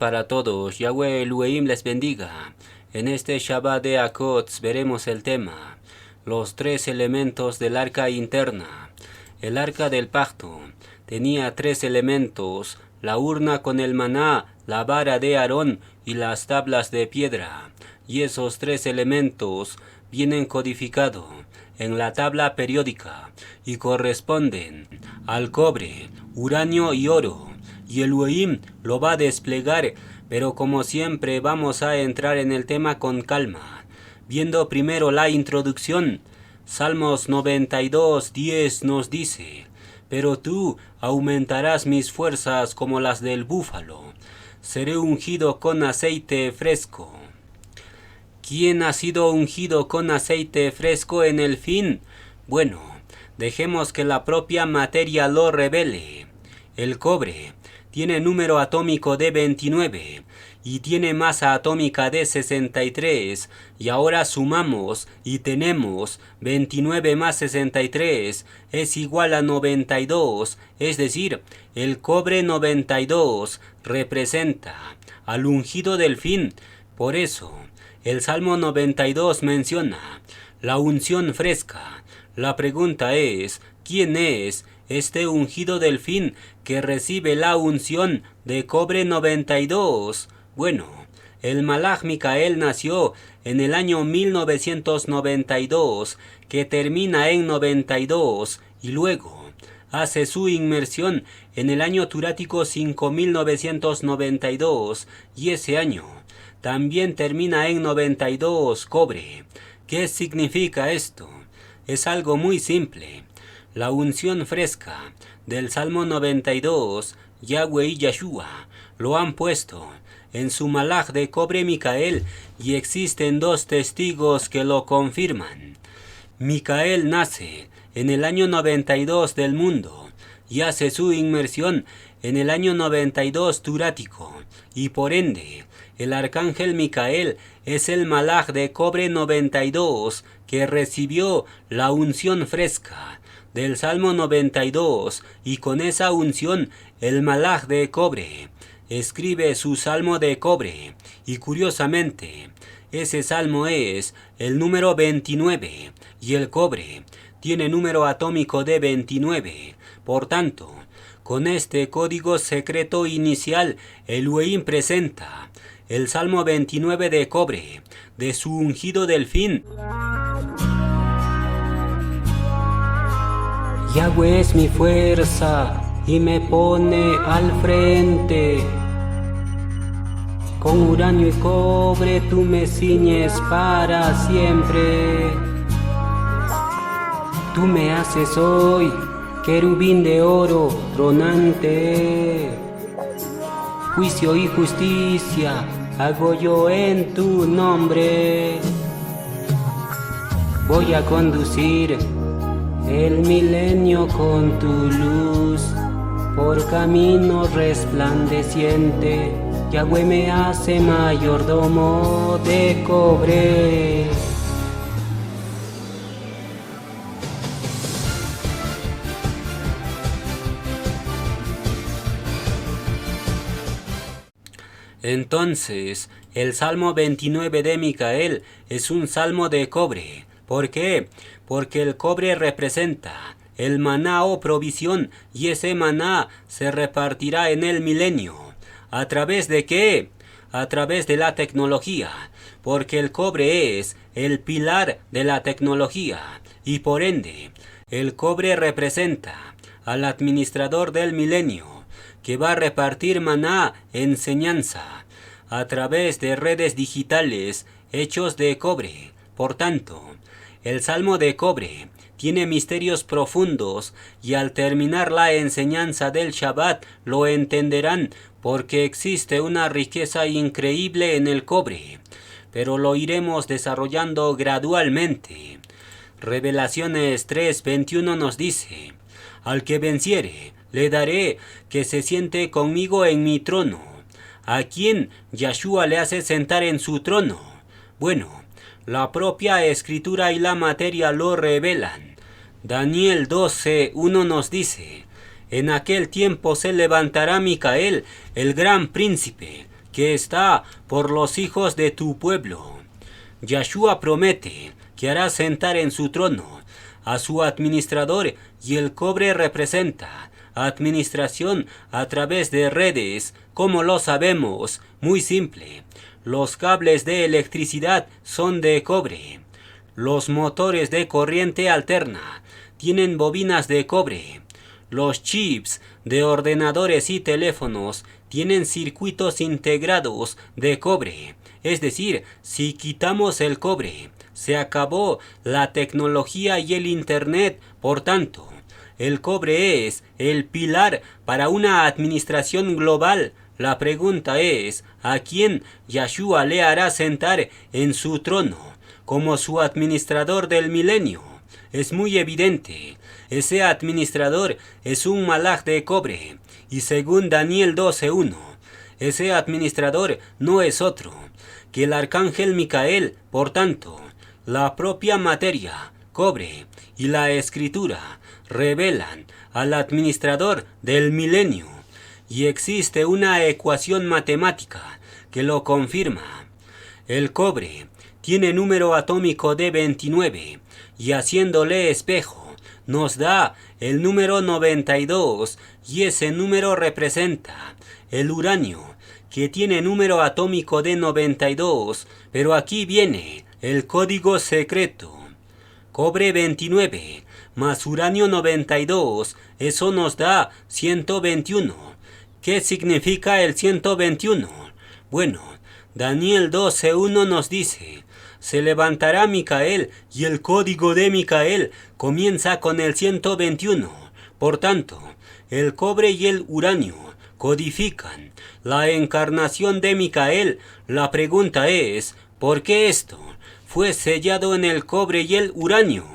para todos. Yahweh Elohim les bendiga. En este Shabbat de Akots veremos el tema, los tres elementos del arca interna. El arca del pacto tenía tres elementos: la urna con el maná, la vara de Aarón y las tablas de piedra. Y esos tres elementos vienen codificados en la tabla periódica y corresponden al cobre, uranio y oro. Y Elohim lo va a desplegar, pero como siempre vamos a entrar en el tema con calma, viendo primero la introducción. Salmos 92:10 nos dice: pero tú aumentarás mis fuerzas como las del búfalo, seré ungido con aceite fresco. ¿Quién ha sido ungido con aceite fresco en el fin? Bueno, dejemos que la propia materia lo revele. El cobre tiene número atómico de 29 y tiene masa atómica de 63, y ahora sumamos y tenemos 29 más 63 es igual a 92, es decir, el cobre 92 representa al ungido del fin. Por eso, el Salmo 92 menciona la unción fresca. La pregunta es, ¿quién es este ungido del fin que recibe la unción de cobre 92? Bueno, el Malaj Micael nació en el año 1992, que termina en 92, y luego hace su inmersión en el año turático 5992, y ese año también termina en 92 cobre. ¿Qué significa esto? Es algo muy simple. La unción fresca del Salmo 92, Yahweh y Yeshua lo han puesto en su malaj de cobre Micael, y existen dos testigos que lo confirman. Micael nace en el año 92 del mundo y hace su inmersión en el año 92 turático, y por ende el arcángel Micael es el malaj de cobre 92 que recibió la unción fresca del Salmo 92, y con esa unción el malaj de cobre escribe su salmo de cobre, y curiosamente ese salmo es el número 29 y el cobre tiene número atómico de 29. Por tanto, con este código secreto inicial, Elohim presenta el Salmo 29 de cobre de su ungido del fin. Yahweh es mi fuerza y me pone al frente. Con uranio y cobre tú me ciñes para siempre. Tú me haces hoy querubín de oro tronante. Juicio y justicia hago yo en tu nombre. Voy a conducir el milenio con tu luz por camino resplandeciente. Yahweh me hace mayordomo de cobre. Entonces, el Salmo 29 de Micael es un salmo de cobre. ¿Por qué? Porque el cobre representa el maná o provisión, y ese maná se repartirá en el milenio. ¿A través de qué? A través de la tecnología, porque el cobre es el pilar de la tecnología, y por ende, el cobre representa al administrador del milenio, que va a repartir maná, enseñanza, a través de redes digitales hechos de cobre. Por tanto, el Salmo de cobre tiene misterios profundos, y al terminar la enseñanza del Shabbat lo entenderán, porque existe una riqueza increíble en el cobre, pero lo iremos desarrollando gradualmente. Revelaciones 3:21 nos dice: al que venciere, le daré que se siente conmigo en mi trono. ¿A quién Yeshua le hace sentar en su trono? Bueno, la propia escritura y la materia lo revelan. Daniel 12:1 nos dice: en aquel tiempo se levantará Micael, el gran príncipe, que está por los hijos de tu pueblo. Yahshua promete que hará sentar en su trono a su administrador, y el cobre representa administración a través de redes. Como lo sabemos, muy simple. Los cables de electricidad son de cobre. Los motores de corriente alterna tienen bobinas de cobre. Los chips de ordenadores y teléfonos tienen circuitos integrados de cobre. Es decir, si quitamos el cobre, se acabó la tecnología y el Internet. Por tanto, el cobre es el pilar para una administración global. La pregunta es, ¿a quién Yahshua le hará sentar en su trono como su administrador del milenio? Es muy evidente. Ese administrador es un malaj de cobre. Y según Daniel 12:1, ese administrador no es otro que el arcángel Micael. Por tanto, la propia materia, cobre, y la escritura revelan al administrador del milenio. Y existe una ecuación matemática que lo confirma. El cobre tiene número atómico de 29 y haciéndole espejo nos da el número 92, y ese número representa el uranio, que tiene número atómico de 92, pero aquí viene el código secreto. Cobre 29 más uranio 92, eso nos da 121. ¿Qué significa el 121? Bueno, Daniel 12:1 nos dice: se levantará Micael, y el código de Micael comienza con el 121. Por tanto, el cobre y el uranio codifican la encarnación de Micael. La pregunta es, ¿por qué esto fue sellado en el cobre y el uranio?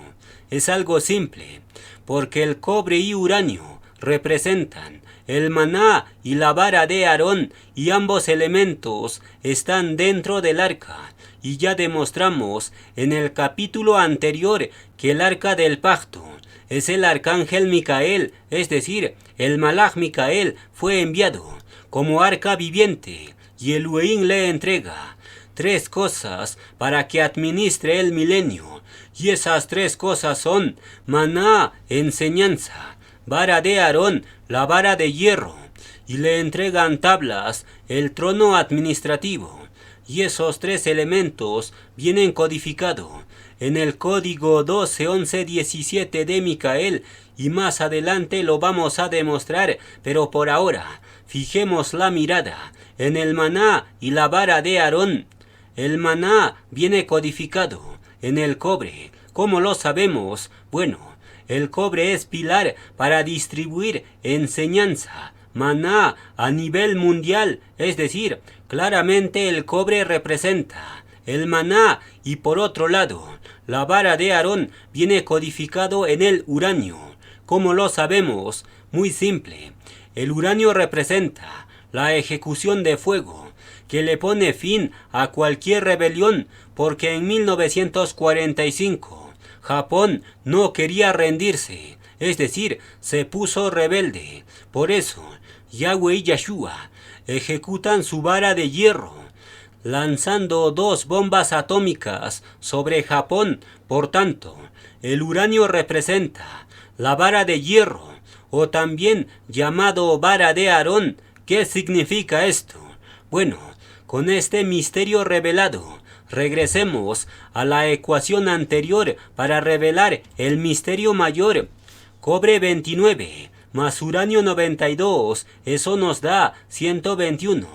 Es algo simple, porque el cobre y uranio representan el maná y la vara de Aarón, y ambos elementos están dentro del arca. Y ya demostramos en el capítulo anterior que el arca del pacto es el arcángel Micael, es decir, el malaj Micael fue enviado como arca viviente, y el Elohim le entrega 3 cosas para que administre el milenio, y esas 3 cosas son maná, enseñanza, vara de Aarón, la vara de hierro, y le entregan tablas, el trono administrativo. Y esos 3 elementos vienen codificados en el código 12, 11, 17 de Micael, y más adelante lo vamos a demostrar, pero por ahora fijemos la mirada en el maná y la vara de Aarón. El maná viene codificado en el cobre. ¿Cómo lo sabemos? Bueno, el cobre es pilar para distribuir enseñanza, maná a nivel mundial, es decir, claramente el cobre representa el maná, y por otro lado, la vara de Aarón viene codificado en el uranio. ¿Cómo lo sabemos? Muy simple. El uranio representa la ejecución de fuego, que le pone fin a cualquier rebelión, porque en 1945 Japón no quería rendirse, es decir, se puso rebelde. Por eso, Yahweh y Yahshua ejecutan su vara de hierro, lanzando 2 bombas atómicas sobre Japón. Por tanto, el uranio representa la vara de hierro, o también llamado vara de Aarón. ¿Qué significa esto? Bueno, con este misterio revelado, regresemos a la ecuación anterior para revelar el misterio mayor. Cobre 29 más uranio 92, eso nos da 121.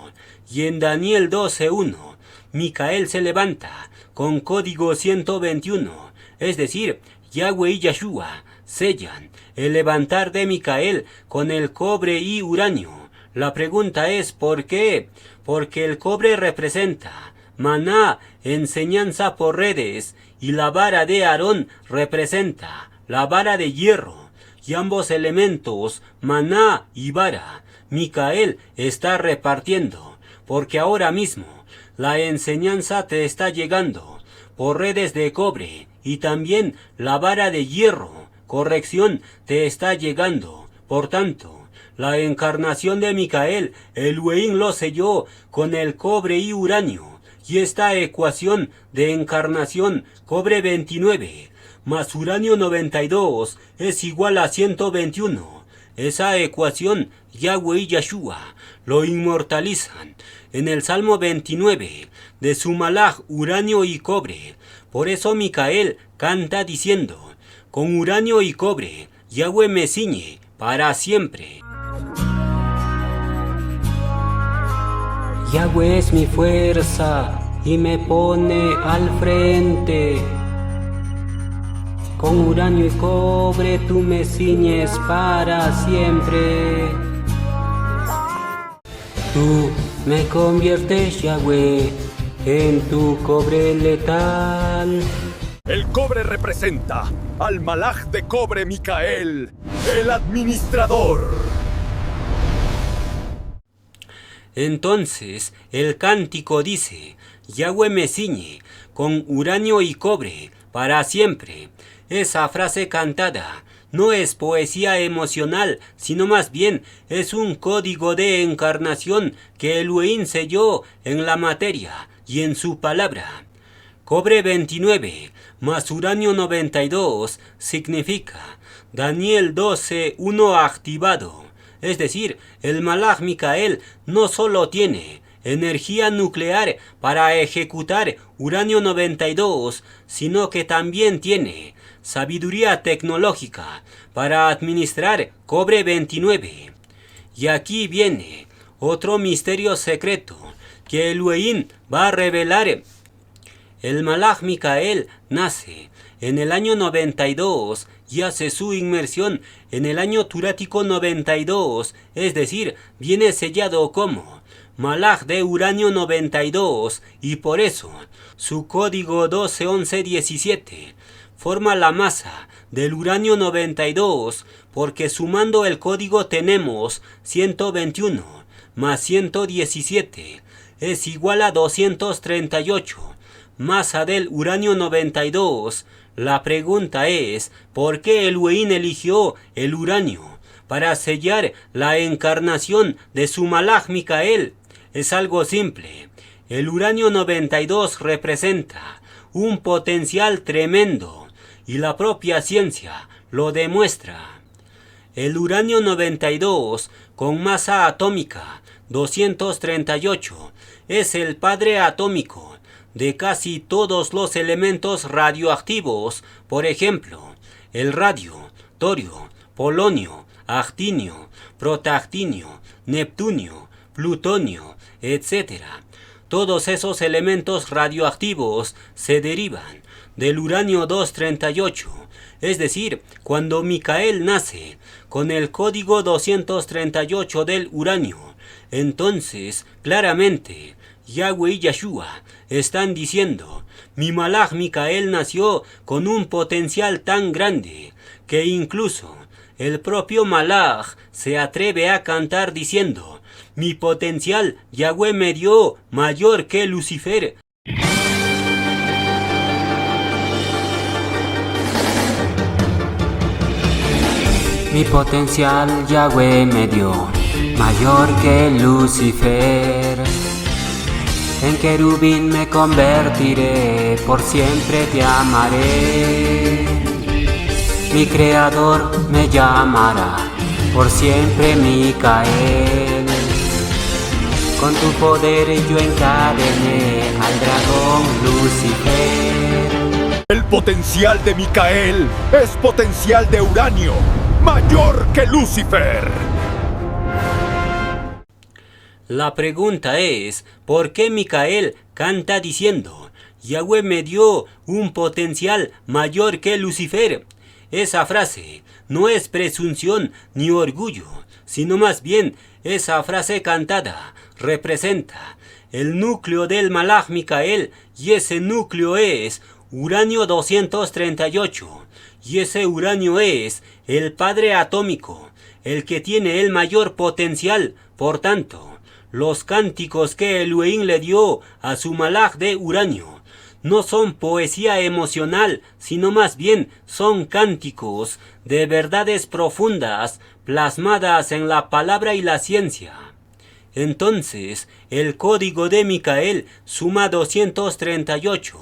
Y en Daniel 12:1, Micael se levanta con código 121, es decir, Yahweh y Yahshua sellan el levantar de Micael con el cobre y uranio. La pregunta es, ¿por qué? Porque el cobre representa maná, enseñanza por redes, y la vara de Aarón representa la vara de hierro. Y ambos elementos, maná y vara, Micael está repartiendo, porque ahora mismo la enseñanza te está llegando por redes de cobre, y también la vara de hierro, corrección, te está llegando. Por tanto, la encarnación de Micael, Elohim lo selló con el cobre y uranio. Y esta ecuación de encarnación, cobre 29 más uranio 92 es igual a 121. Esa ecuación Yahweh y Yeshua lo inmortalizan en el Salmo 29 de su malaj uranio y cobre. Por eso Micael canta diciendo, con uranio y cobre, Yahweh me ciñe para siempre. Yahweh es mi fuerza y me pone al frente. Con uranio y cobre tú me ciñes para siempre. Tú me conviertes, Yahweh, en tu cobre letal. El cobre representa al malaj de cobre Micael, el administrador. Entonces el cántico dice, Yahweh me ciñe con uranio y cobre para siempre. Esa frase cantada no es poesía emocional, sino más bien es un código de encarnación que Elohim selló en la materia y en su palabra. Cobre 29 más uranio 92 significa Daniel 12:1 activado. Es decir, el malaj Micael no solo tiene energía nuclear para ejecutar uranio 92, sino que también tiene sabiduría tecnológica para administrar cobre 29. Y aquí viene otro misterio secreto que Elohim va a revelar. El malaj Micael nace en el año 92 y hace su inmersión en el año turático 92, es decir, viene sellado como malaj de uranio 92 y por eso su código 121117 forma la masa del uranio 92 porque sumando el código tenemos 121 más 117 es igual a 238. Masa del uranio 92. La pregunta es, ¿por qué Elohim eligió el uranio para sellar la encarnación de su malaj Micael? Es algo simple. El uranio 92 representa un potencial tremendo y la propia ciencia lo demuestra. El uranio 92 con masa atómica 238 es el padre atómico de casi todos los elementos radioactivos, por ejemplo, el radio, torio, polonio, actinio, protactinio, neptunio, plutonio, etc. Todos esos elementos radioactivos se derivan del uranio 238, es decir, cuando Micael nace con el código 238 del uranio, entonces claramente Yahweh y Yeshua están diciendo, mi malaj Micael nació con un potencial tan grande que incluso el propio malaj se atreve a cantar diciendo, mi potencial Yahweh me dio mayor que Lucifer. Mi potencial Yahweh me dio mayor que Lucifer. En querubín me convertiré, por siempre te amaré. Mi creador me llamará, por siempre Micael. Con tu poder yo encadené al dragón Lucifer. El potencial de Micael es potencial de uranio, mayor que Lucifer. La pregunta es, ¿por qué Micael canta diciendo, Yahweh me dio un potencial mayor que Lucifer? Esa frase no es presunción ni orgullo, sino más bien esa frase cantada representa el núcleo del malaj Micael y ese núcleo es uranio 238 y ese uranio es el padre atómico, el que tiene el mayor potencial. Por tanto, los cánticos que Elohim le dio a su malaj de uranio no son poesía emocional, sino más bien son cánticos de verdades profundas plasmadas en la palabra y la ciencia. Entonces, el código de Micael suma 238,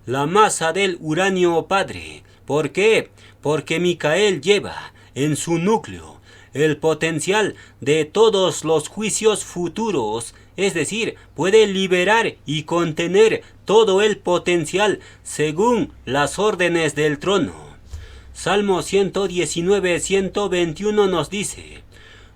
la masa del uranio padre. ¿Por qué? Porque Micael lleva en su núcleo el potencial de todos los juicios futuros, es decir, puede liberar y contener todo el potencial según las órdenes del trono. Salmo 119, 121 nos dice: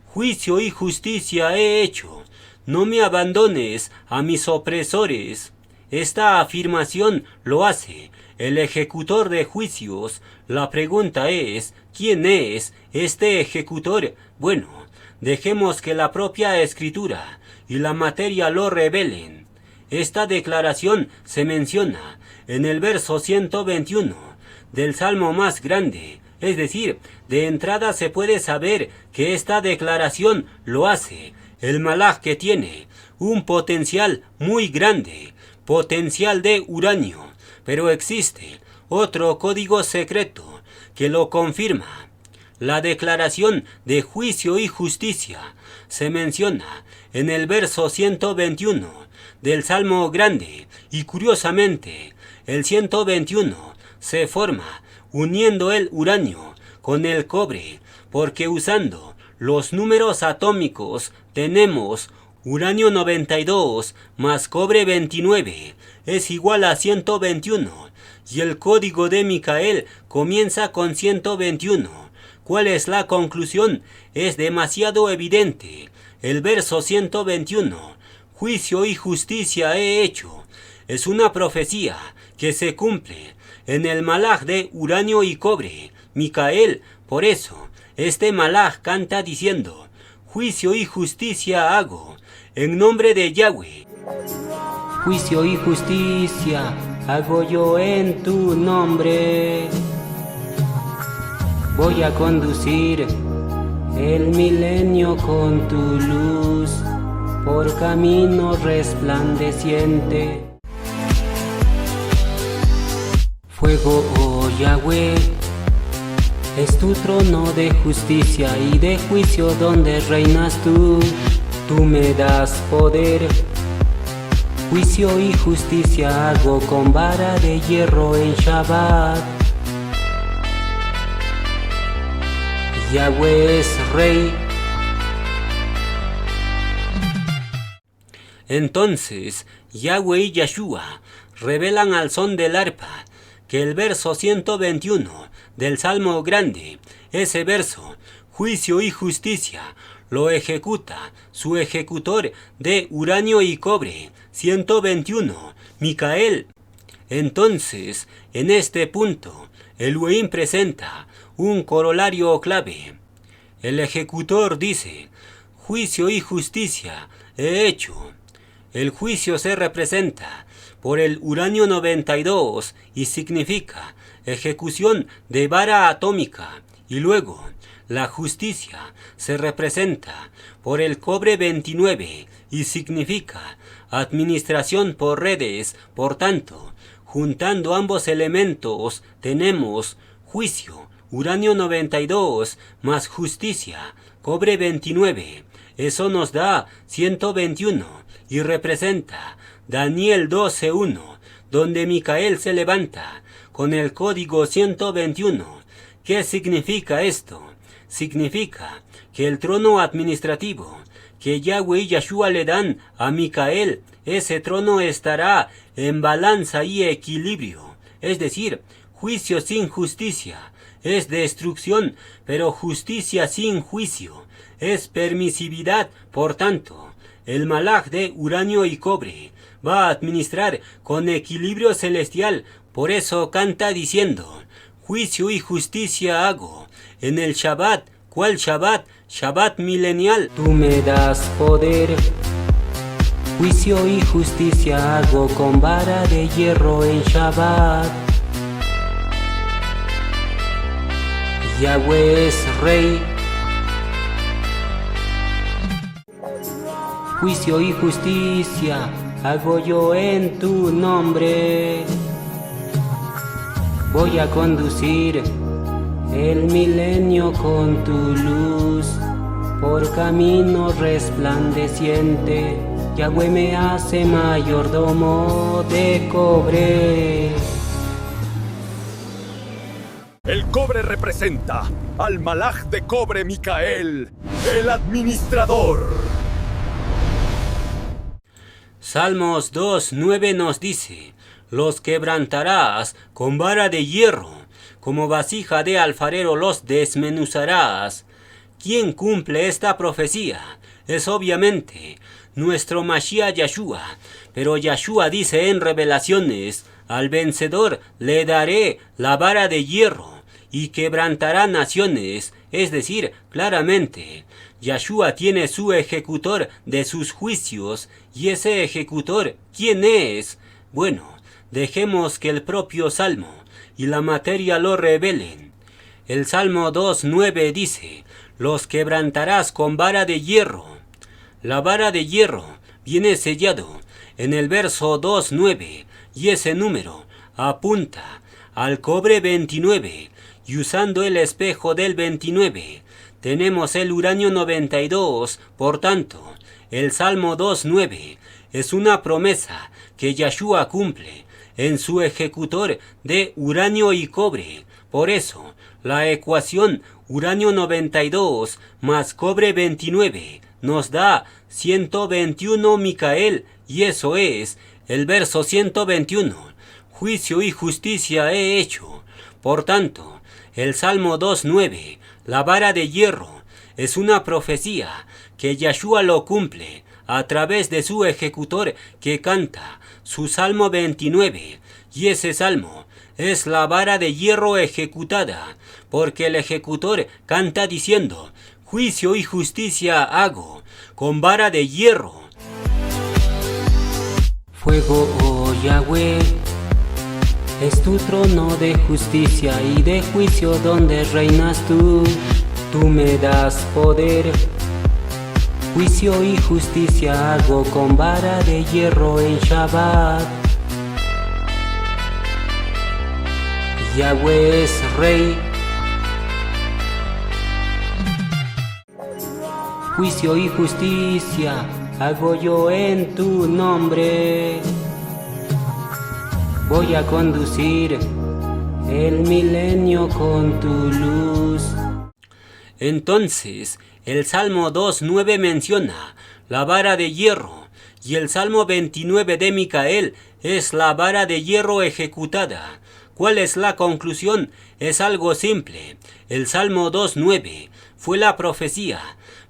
juicio y justicia he hecho, no me abandones a mis opresores. Esta afirmación lo hace el ejecutor de juicios. La pregunta es, ¿quién es este ejecutor? Bueno, dejemos que la propia escritura y la materia lo revelen. Esta declaración se menciona en el verso 121 del Salmo más grande. Es decir, de entrada se puede saber que esta declaración lo hace el malaj que tiene un potencial muy grande, potencial de uranio, pero existe otro código secreto que lo confirma. La declaración de juicio y justicia se menciona en el verso 121 del Salmo grande, y curiosamente el 121 se forma uniendo el uranio con el cobre, porque usando los números atómicos tenemos uranio 92 más cobre 29 es igual a 121, y el código de Micael comienza con 121. ¿Cuál es la conclusión? Es demasiado evidente. El verso 121, juicio y justicia he hecho, es una profecía que se cumple en el malaj de uranio y cobre, Micael. Por eso, este malaj canta diciendo: juicio y justicia hago, en nombre de Yahweh. Juicio y justicia hago yo en tu nombre. Voy a conducir el milenio con tu luz por camino resplandeciente. Fuego, oh Yahweh, es tu trono de justicia y de juicio donde reinas tú. Tú me das poder. Juicio y justicia hago con vara de hierro en Shabbat. Yahweh es rey. Entonces Yahweh y Yeshua revelan al son del arpa que el verso 121 del Salmo grande, ese verso, juicio y justicia, lo ejecuta su ejecutor de uranio y cobre, 121, Micael. Entonces, en este punto, Elohim presenta un corolario clave. El ejecutor dice: juicio y justicia he hecho. El juicio se representa por el uranio 92 y significa ejecución de vara atómica, y luego la justicia se representa por el cobre 29 y significa administración por redes. Por tanto, juntando ambos elementos tenemos juicio, uranio 92 más justicia, cobre 29. Eso nos da 121 y representa Daniel 12:1, donde Micael se levanta con el código 121. ¿Qué significa esto? Significa que el trono administrativo que Yahweh y Yeshua le dan a Micael, ese trono estará en balanza y equilibrio. Es decir, juicio sin justicia es destrucción, pero justicia sin juicio es permisividad. Por tanto, el malaj de uranio y cobre va a administrar con equilibrio celestial. Por eso canta diciendo: juicio y justicia hago en el Shabbat. ¿Cuál Shabbat? Shabbat milenial. Tú me das poder. Juicio y justicia hago con vara de hierro en Shabbat. Yahweh es rey. Juicio y justicia hago yo en tu nombre. Voy a conducir el milenio con tu luz por camino resplandeciente. Yahweh me hace mayordomo de cobre. El cobre representa al Malaj de cobre Micael, el administrador. Salmos 2:9 nos dice: los quebrantarás con vara de hierro, como vasija de alfarero los desmenuzarás. ¿Quién cumple esta profecía? Es obviamente nuestro Mashiach Yahshua, pero Yahshua dice en Revelaciones: al vencedor le daré la vara de hierro y quebrantará naciones. Es decir, claramente, Yahshua tiene su ejecutor de sus juicios, y ese ejecutor, ¿quién es? Bueno, dejemos que el propio Salmo y la materia lo revelen. El Salmo 2:9 dice: los quebrantarás con vara de hierro. La vara de hierro viene sellado en el verso 2:9, y ese número apunta al cobre 29, y usando el espejo del 29 tenemos el uranio 92. Por tanto, el Salmo 2:9 es una promesa que Yahshua cumple en su ejecutor de uranio y cobre. Por eso, la ecuación uranio 92 más cobre 29 nos da 121 Micael, y eso es el verso 121. Juicio y justicia he hecho. Por tanto, el Salmo 2:9, la vara de hierro, es una profecía que Yahshua lo cumple a través de su ejecutor que canta su Salmo 29, y ese salmo es la vara de hierro ejecutada, porque el ejecutor canta diciendo: juicio y justicia hago con vara de hierro. Fuego, oh Yahweh, es tu trono de justicia y de juicio donde reinas tú. Tú me das poder. Juicio y justicia hago con vara de hierro en Shabbat. Yahweh es rey. Juicio y justicia hago yo en tu nombre. Voy a conducir el milenio con tu luz. Entonces, el Salmo 2:9 menciona la vara de hierro, y el Salmo 29 de Micael es la vara de hierro ejecutada. ¿Cuál es la conclusión? Es algo simple. El Salmo 2:9 fue la profecía,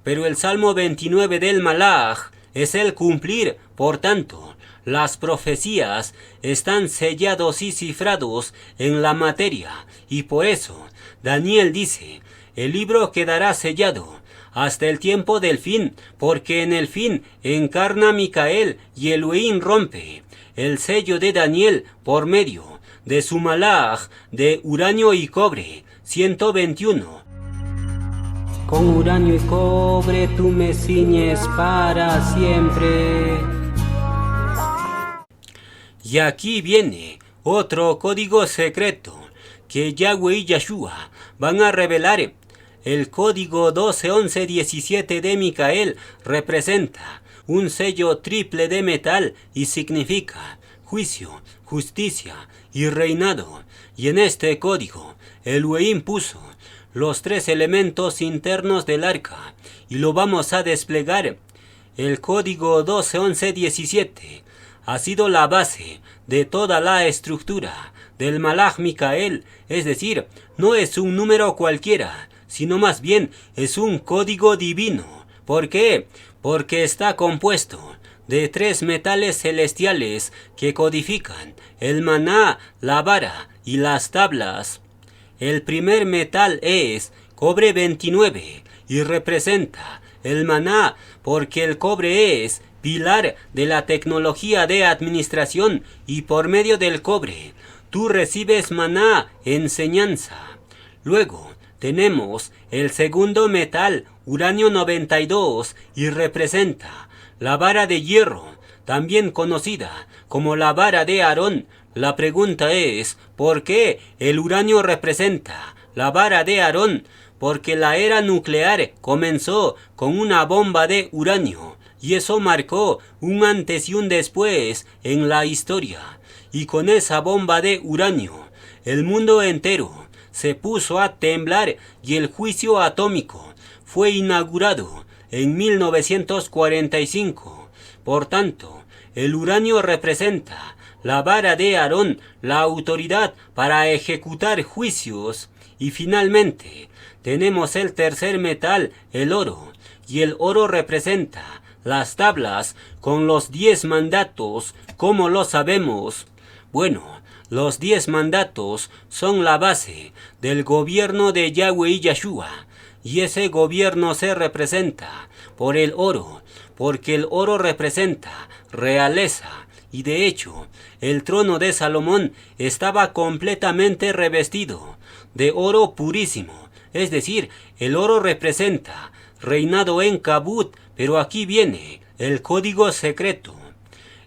pero el Salmo 29 del Malaj es el cumplir. Por tanto, las profecías están sellados y cifrados en la materia, y por eso Daniel dice: el libro quedará sellado hasta el tiempo del fin, porque en el fin encarna Micael y Elohim rompe el sello de Daniel por medio de su Malaj de uranio y cobre 121. Con uranio y cobre tú me ciñes para siempre. Y aquí viene otro código secreto que Yahweh y Yahshua van a revelar. El código 121117 de Micael representa un sello triple de metal y significa juicio, justicia y reinado. Y en este código Elohim puso los 3 elementos internos del arca, y lo vamos a desplegar. El código 121117 ha sido la base de toda la estructura del Malaj Micael, es decir, no es un número cualquiera, sino más bien es un código divino. ¿Por qué? Porque está compuesto de 3 metales celestiales que codifican el maná, la vara y las tablas. El primer metal es cobre 29 y representa el maná, porque el cobre es pilar de la tecnología de administración, y por medio del cobre tú recibes maná, enseñanza. Luego tenemos el segundo metal, uranio 92, y representa la vara de hierro, también conocida como la vara de Aarón, La pregunta es, ¿por qué el uranio representa la vara de Aarón? Porque la era nuclear comenzó con una bomba de uranio y eso marcó un antes y un después en la historia. Y con esa bomba de uranio, el mundo entero se puso a temblar y el juicio atómico fue inaugurado en 1945. Por tanto, el uranio representa la vara de Aarón, la autoridad para ejecutar juicios. Y finalmente, tenemos el tercer metal, el oro, y el oro representa las tablas con los 10 mandatos. ¿Cómo lo sabemos? Bueno, los 10 mandatos son la base del gobierno de Yahweh y Yeshua, y ese gobierno se representa por el oro, porque el oro representa realeza, y de hecho, el trono de Salomón estaba completamente revestido de oro purísimo, es decir, el oro representa reinado en Kabut, pero aquí viene el código secreto.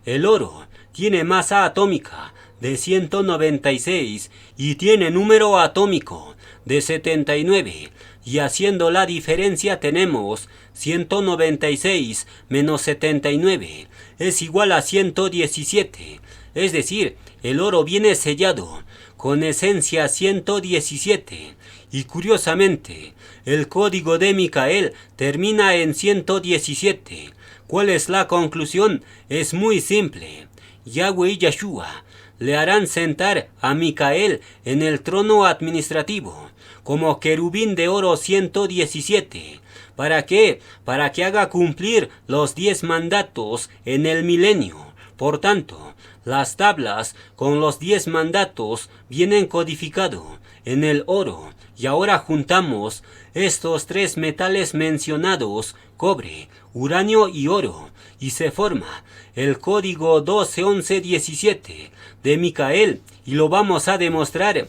El oro tiene masa atómica de 196 y tiene número atómico de 79, y haciendo la diferencia tenemos 196 menos 79 es igual a 117, es decir, el oro viene sellado con esencia 117, y curiosamente, el código de Micael termina en 117. ¿Cuál es la conclusión? Es muy simple. Yahweh y Yeshua le harán sentar a Micael en el trono administrativo como querubín de oro 117. ¿Para qué? Para que haga cumplir los 10 mandatos en el milenio. Por tanto, las tablas con los 10 mandatos vienen codificados en el oro, y ahora juntamos estos 3 metales mencionados, cobre, uranio y oro, y se forma el código 121117 de Micael, y lo vamos a demostrar.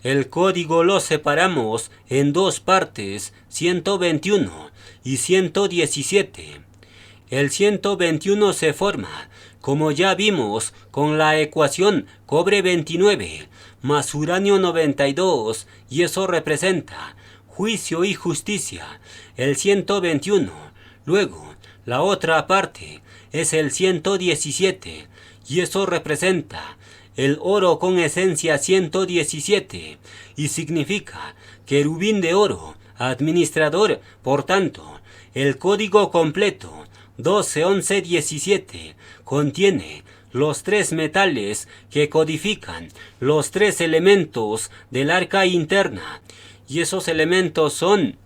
El código lo separamos en 2 partes, 121 y 117. El 121 se forma, como ya vimos, con la ecuación cobre 29 más uranio 92, y eso representa juicio y justicia, el 121. Luego, la otra parte es el 117, y eso representa el oro con esencia 117, y significa querubín de oro, administrador. Por tanto, el código completo 121117 contiene los 3 metales que codifican los 3 elementos del arca interna, y esos elementos son: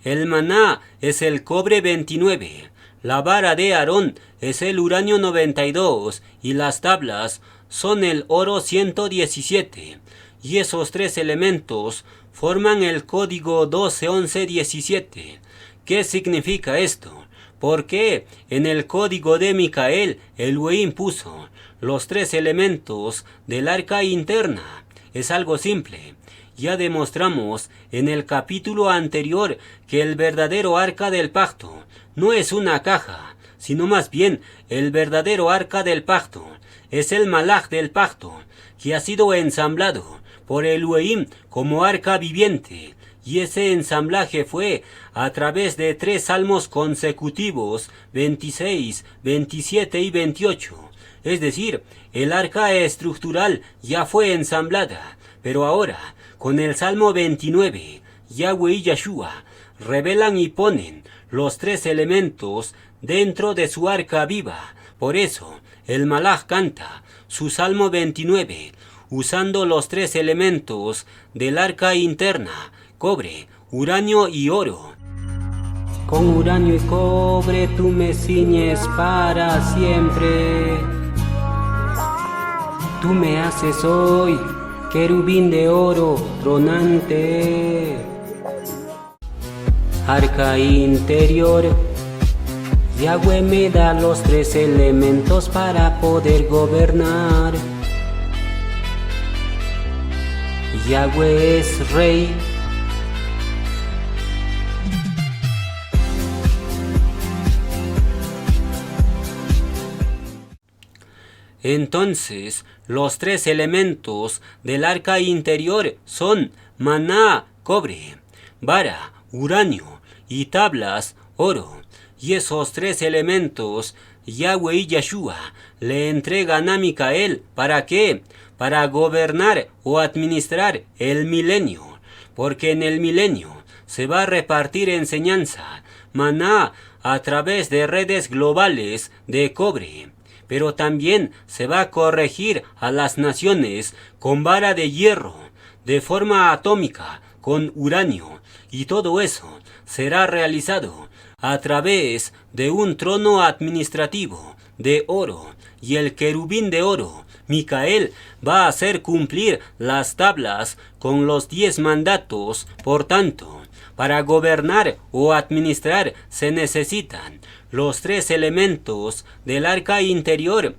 el maná es el cobre 29, la vara de Aarón es el uranio 92 y las tablas son el oro 117, y esos 3 elementos forman el código 121117. ¿Qué significa esto? Porque en el código de Micael Elohim puso los 3 elementos del arca interna. Es algo simple. Ya demostramos en el capítulo anterior que el verdadero arca del pacto no es una caja, sino más bien el verdadero arca del pacto es el malaj del pacto, que ha sido ensamblado por Elohim como arca viviente. Y ese ensamblaje fue a través de 3 salmos consecutivos, 26, 27 y 28. Es decir, el arca estructural ya fue ensamblada, pero ahora, con el Salmo 29, Yahweh y Yeshua revelan y ponen los 3 elementos dentro de su arca viva. Por eso, el malaj canta su Salmo 29, usando los 3 elementos del arca interna: cobre, uranio y oro. Con uranio y cobre tú me ciñes para siempre. Tú me haces hoy querubín de oro tronante. Arca interior, Yahweh me da los 3 elementos para poder gobernar. Yahweh es rey. Entonces, los tres elementos del arca interior son maná, cobre, vara, uranio y tablas, oro. Y esos tres elementos, Yahweh y Yeshua le entregan a Micael. ¿Para qué? Para gobernar o administrar el milenio. Porque en el milenio se va a repartir enseñanza, maná, a través de redes globales de cobre. Pero también se va a corregir a las naciones con vara de hierro, de forma atómica, con uranio. Y todo eso será realizado a través de un trono administrativo de oro. Y el querubín de oro, Micael, va a hacer cumplir las tablas con los 10 mandatos. Por tanto, para gobernar o administrar se necesitan los tres elementos del arca interior.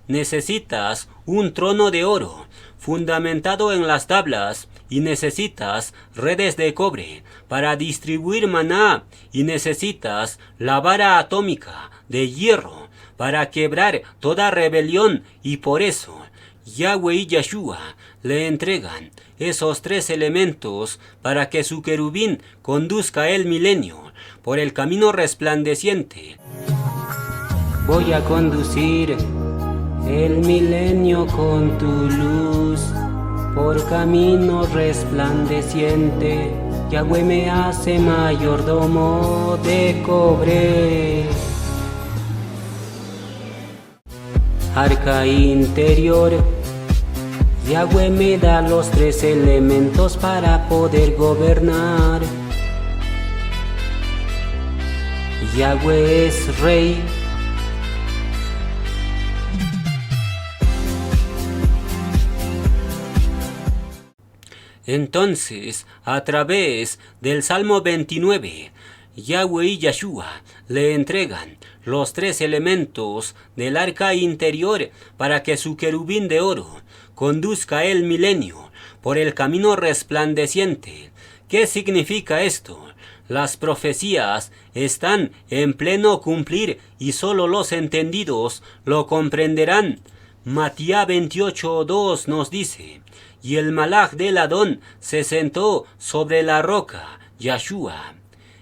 Necesitas un trono de oro fundamentado en las tablas, y necesitas redes de cobre para distribuir maná, y necesitas la vara atómica de hierro para quebrar toda rebelión. Y por eso Yahweh y Yeshua le entregan esos tres elementos para que su querubín conduzca el milenio por el camino resplandeciente. Voy a conducir el milenio con tu luz por camino resplandeciente. Yahweh me hace mayordomo de cobre. Arca interior. Yahweh me da los tres elementos para poder gobernar. Yahweh es rey. Entonces, a través del Salmo 29, Yahweh y Yeshua le entregan los tres elementos del arca interior para que su querubín de oro conduzca el milenio por el camino resplandeciente. ¿Qué significa esto? Las profecías están en pleno cumplir y solo los entendidos lo comprenderán. Matías 28:2 nos dice: y el malaj del Adón se sentó sobre la roca, Yeshua.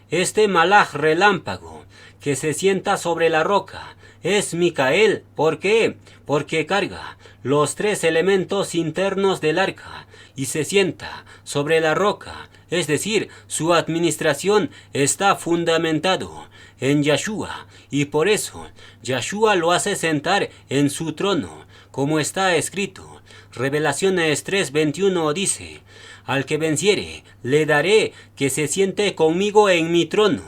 Este malaj relámpago que se sienta sobre la roca es Micael. ¿Por qué? Porque carga los tres elementos internos del arca y se sienta sobre la roca. Es decir, su administración está fundamentado en Yeshua, y por eso Yeshua lo hace sentar en su trono, como está escrito. Revelaciones 3:21 dice: al que venciere, le daré que se siente conmigo en mi trono.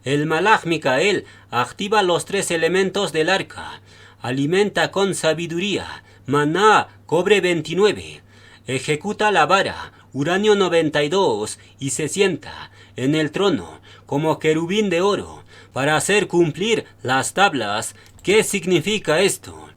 El malaj Micael activa los tres elementos del arca, alimenta con sabiduría, maná, cobre 29, ejecuta la vara, uranio 92, y se sienta en el trono como querubín de oro para hacer cumplir las tablas. ¿Qué significa esto?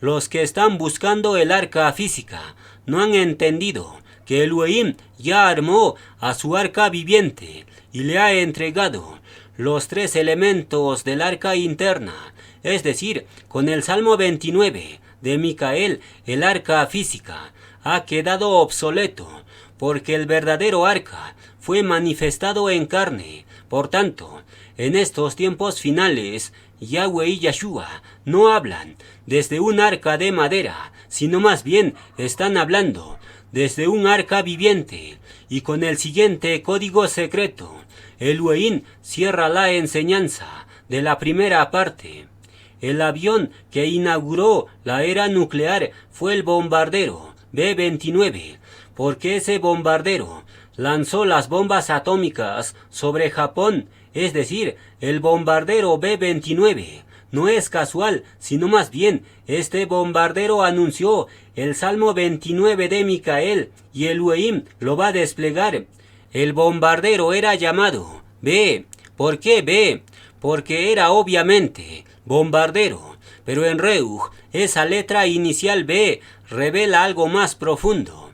Los que están buscando el arca física no han entendido que Elohim ya armó a su arca viviente y le ha entregado los tres elementos del arca interna. Es decir, con el Salmo 29 de Micael, el arca física ha quedado obsoleto, porque el verdadero arca fue manifestado en carne. Por tanto, en estos tiempos finales, Yahweh y Yeshua no hablan desde un arca de madera, sino más bien están hablando desde un arca viviente. Y con el siguiente código secreto, Elohim cierra la enseñanza de la primera parte. El avión que inauguró la era nuclear fue el bombardero B-29, porque ese bombardero lanzó las bombas atómicas sobre Japón. Es decir, el bombardero B-29 no es casual, sino más bien este bombardero anunció el Salmo 29 de Micael, y Elohim lo va a desplegar. El bombardero era llamado B. ¿Por qué B? Porque era obviamente bombardero, pero en Reuj esa letra inicial B revela algo más profundo.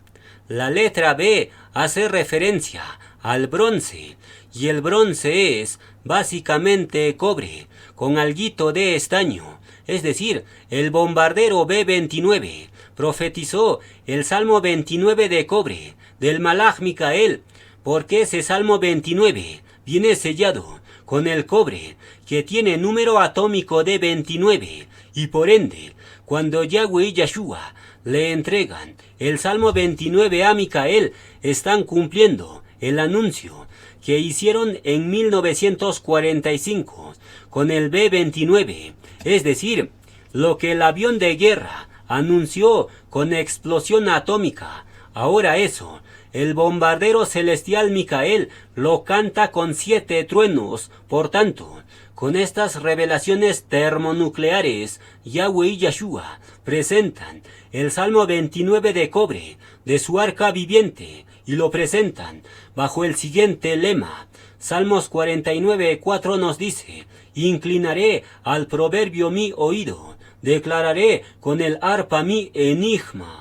La letra B hace referencia al bronce, y el bronce es básicamente cobre con alguito de estaño. es decir, el bombardero B-29, profetizó el Salmo 29 de cobre del Malaj Micael, porque ese Salmo 29 viene sellado con el cobre que tiene número atómico de 29 y por ende, cuando Yahweh y Yeshua le entregan el Salmo 29 a Micael, están cumpliendo el anuncio que hicieron en 1945 con el B-29, es decir, lo que el avión de guerra anunció con explosión atómica. Ahora eso, el bombardero celestial Micael lo canta con 7 truenos. Por tanto, con estas revelaciones termonucleares, Yahweh y Yeshua presentan el Salmo 29 de cobre de su arca viviente y lo presentan bajo el siguiente lema. Salmos 49:4 nos dice: inclinaré al proverbio mi oído, declararé con el arpa mi enigma.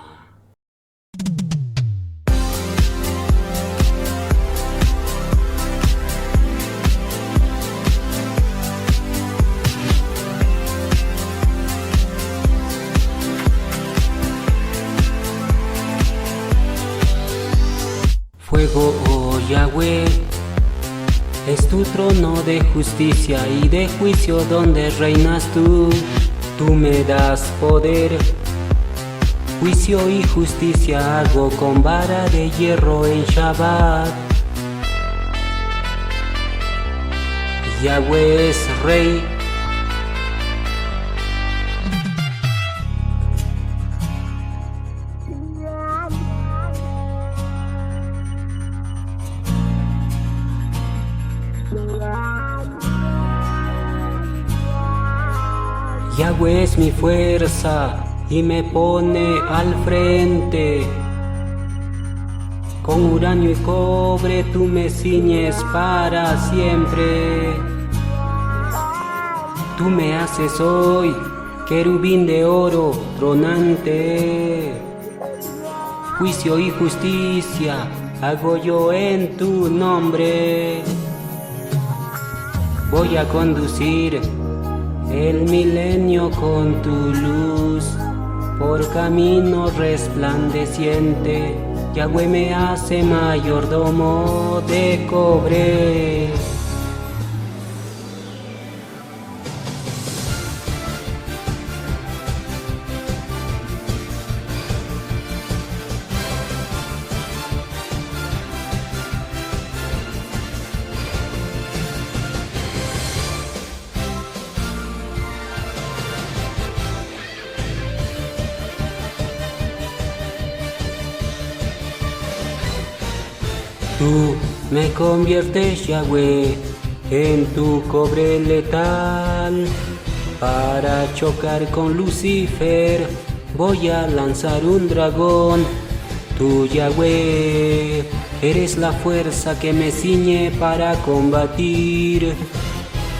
Fuego, oh Yahweh, es tu trono de justicia y de juicio donde reinas tú. Tú me das poder, juicio y justicia hago con vara de hierro en Shabbat. Yahweh es rey. Yahweh es mi fuerza y me pone al frente. Con uranio y cobre tú me ciñes para siempre. Tú me haces hoy querubín de oro tronante. Juicio y justicia hago yo en tu nombre. Voy a conducir el milenio con tu luz por camino resplandeciente. Yahweh me hace mayordomo de cobre. Tú me conviertes, Yahweh, en tu cobre letal. Para chocar con Lucifer voy a lanzar un dragón. Tú, Yahweh, eres la fuerza que me ciñe para combatir.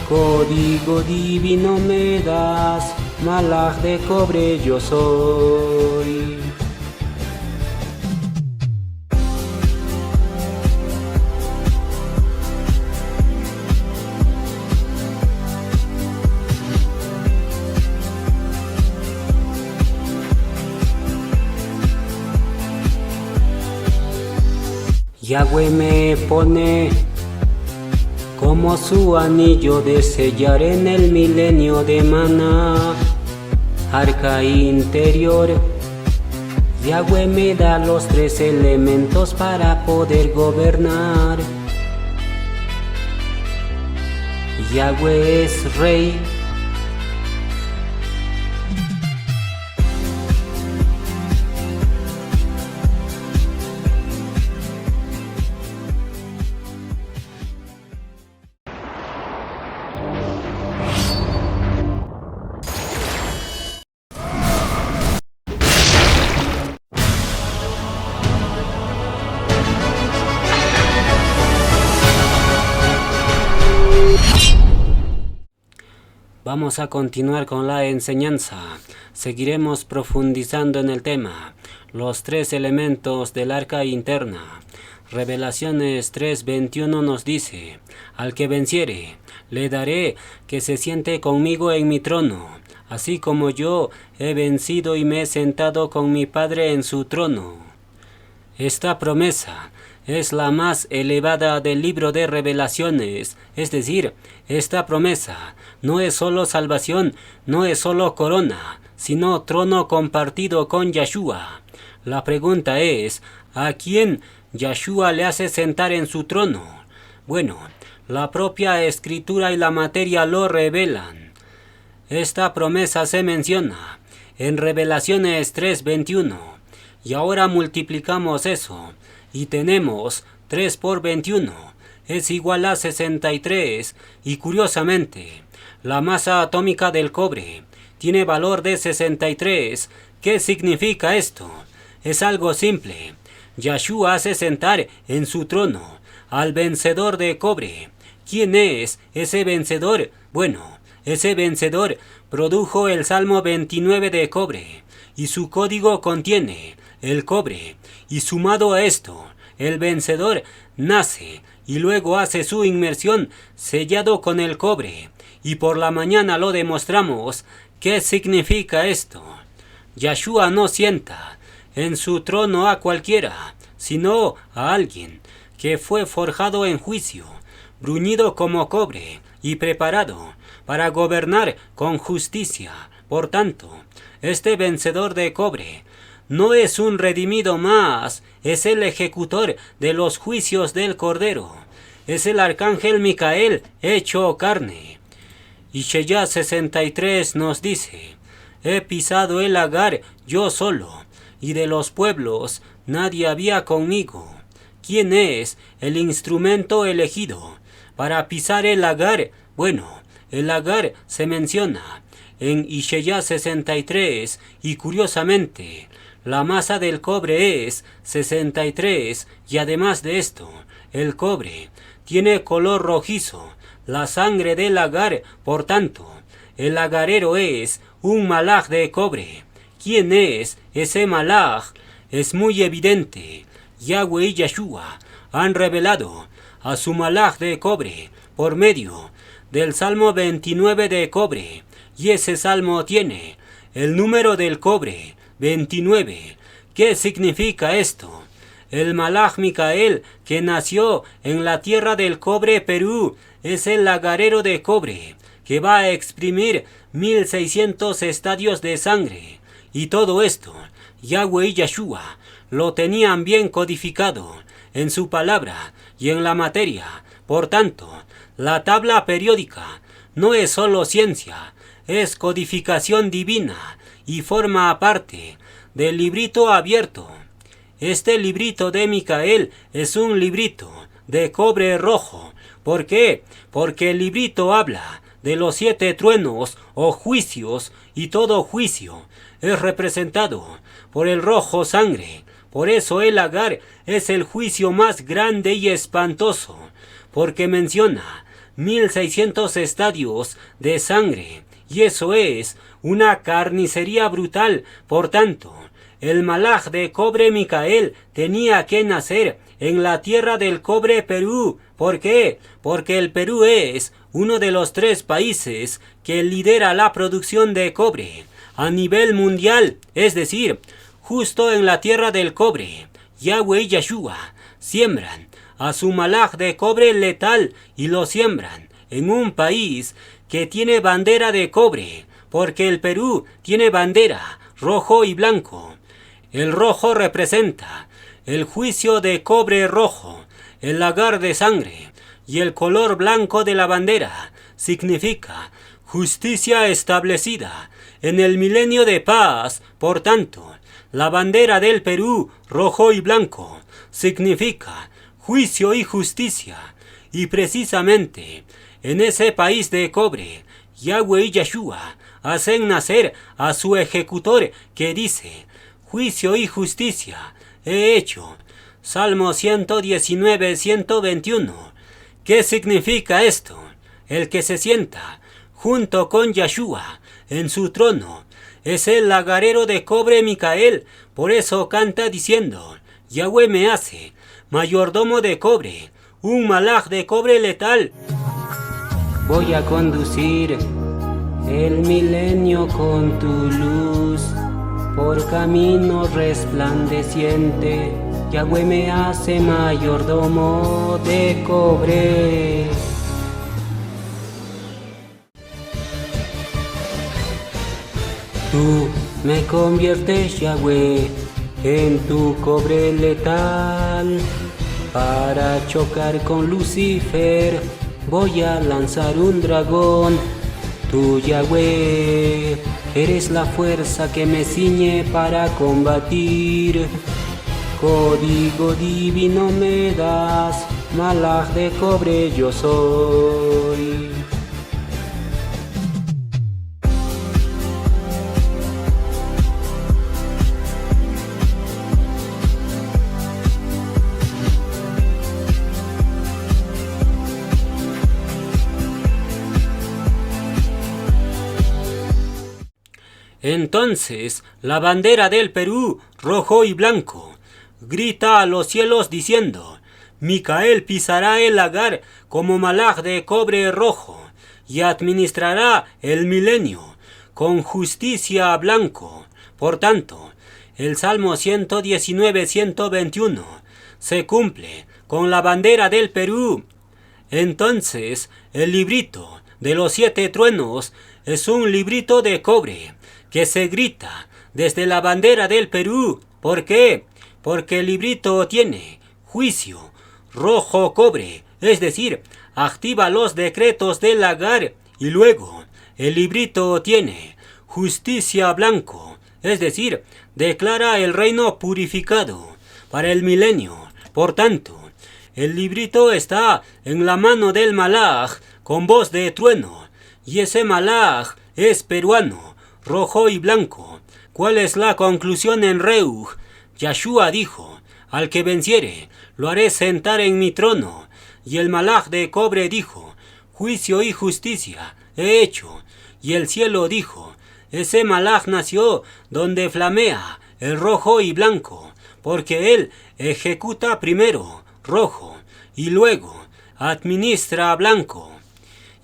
Código divino me das, Malaj de cobre yo soy. Yahweh me pone como su anillo de sellar en el milenio de Maná, arca interior. Yahweh me da los 3 elementos para poder gobernar. Yahweh es rey. Vamos a continuar con la enseñanza. Seguiremos profundizando en el tema, los 3 elementos del arca interna. Revelaciones 3:21 nos dice: al que venciere, le daré que se siente conmigo en mi trono, así como yo he vencido y me he sentado con mi Padre en su trono. Esta promesa es la más elevada del libro de Revelaciones, es decir, esta promesa no es solo salvación, no es solo corona, sino trono compartido con Yeshua. La pregunta es, ¿a quién Yeshua le hace sentar en su trono? Bueno, la propia Escritura y la materia lo revelan. Esta promesa se menciona en Revelaciones 3:21, y ahora multiplicamos eso, y tenemos 3 por 21, es igual a 63, y curiosamente, la masa atómica del cobre tiene valor de 63. ¿Qué significa esto? Es algo simple. Yeshua hace sentar en su trono al vencedor de cobre. ¿Quién es ese vencedor? Bueno, ese vencedor produjo el Salmo 29 de cobre, y su código contiene el cobre, y sumado a esto, el vencedor nace y luego hace su inmersión sellado con el cobre, y por la mañana lo demostramos. ¿Qué significa esto? Yeshua no sienta en su trono a cualquiera, sino a alguien que fue forjado en juicio, bruñido como cobre y preparado para gobernar con justicia. Por tanto, este vencedor de cobre no es un redimido más, es el ejecutor de los juicios del Cordero, es el arcángel Micael hecho carne. Isaías 63 nos dice, he pisado el lagar yo solo, y de los pueblos nadie había conmigo. ¿Quién es el instrumento elegido para pisar el lagar? Bueno, el lagar se menciona en Isaías 63 y curiosamente la masa del cobre es 63 y además de esto, el cobre tiene color rojizo, la sangre del lagar, por tanto, el lagarero es un malaj de cobre. ¿Quién es ese malaj? Es muy evidente. Yahweh y Yeshua han revelado a su malaj de cobre por medio del Salmo 29 de cobre, y ese salmo tiene el número del cobre, 29. ¿Qué significa esto? El malaj Micael, que nació en la tierra del cobre Perú, es el lagarero de cobre, que va a exprimir 1600 estadios de sangre. Y todo esto, Yahweh y Yeshua lo tenían bien codificado en su palabra y en la materia. Por tanto, la tabla periódica no es solo ciencia, es codificación divina y forma parte del librito abierto. Este librito de Micael es un librito de cobre rojo. ¿Por qué? Porque el librito habla de los 7 truenos o juicios, y todo juicio es representado por el rojo sangre. Por eso el lagar es el juicio más grande y espantoso, porque menciona 1600 estadios de sangre, y eso es una carnicería brutal. Por tanto, el malaj de cobre Micael tenía que nacer en la tierra del cobre Perú. ¿Por qué? Porque el Perú es uno de los 3 países que lidera la producción de cobre a nivel mundial, es decir, justo en la tierra del cobre, Yahweh y Yeshua siembran a su malaj de cobre letal y lo siembran en un país que tiene bandera de cobre, porque el Perú tiene bandera rojo y blanco. El rojo representa el juicio de cobre rojo, el lagar de sangre, y el color blanco de la bandera significa justicia establecida en el milenio de paz. Por tanto, la bandera del Perú, rojo y blanco, significa juicio y justicia, y precisamente en ese país de cobre, Yahweh y Yeshua hacen nacer a su ejecutor que dice, juicio y justicia he hecho. Salmo 119, 121. ¿Qué significa esto? El que se sienta junto con Yeshua en su trono es el lagarero de cobre Micael. Por eso canta diciendo, Yahweh me hace mayordomo de cobre, un malaj de cobre letal. Voy a conducir el milenio con tu luz, por camino resplandeciente, Yahweh me hace mayordomo de cobre. Tú me conviertes, Yahweh, en tu cobre letal. Para chocar con Lucifer voy a lanzar un dragón. Tú, Yahweh, eres la fuerza que me ciñe para combatir. Código divino me das, Malaj de cobre yo soy. Entonces la bandera del Perú, rojo y blanco, grita a los cielos diciendo: Micael pisará el lagar como malaj de cobre rojo y administrará el milenio con justicia blanco. Por tanto, el Salmo 119-121 se cumple con la bandera del Perú. Entonces el librito de los 7 truenos es un librito de cobre que se grita desde la bandera del Perú. ¿Por qué? Porque el librito tiene juicio rojo cobre, es decir, activa los decretos del lagar, y luego el librito tiene justicia blanco, es decir, declara el reino purificado para el milenio. Por tanto, el librito está en la mano del malaj con voz de trueno, y ese malaj es peruano, rojo y blanco. ¿Cuál es la conclusión en Reuj? Yahshua dijo: al que venciere, lo haré sentar en mi trono. Y el malaj de cobre dijo: juicio y justicia he hecho. Y el cielo dijo: ese malaj nació donde flamea el rojo y blanco, porque él ejecuta primero rojo y luego administra blanco.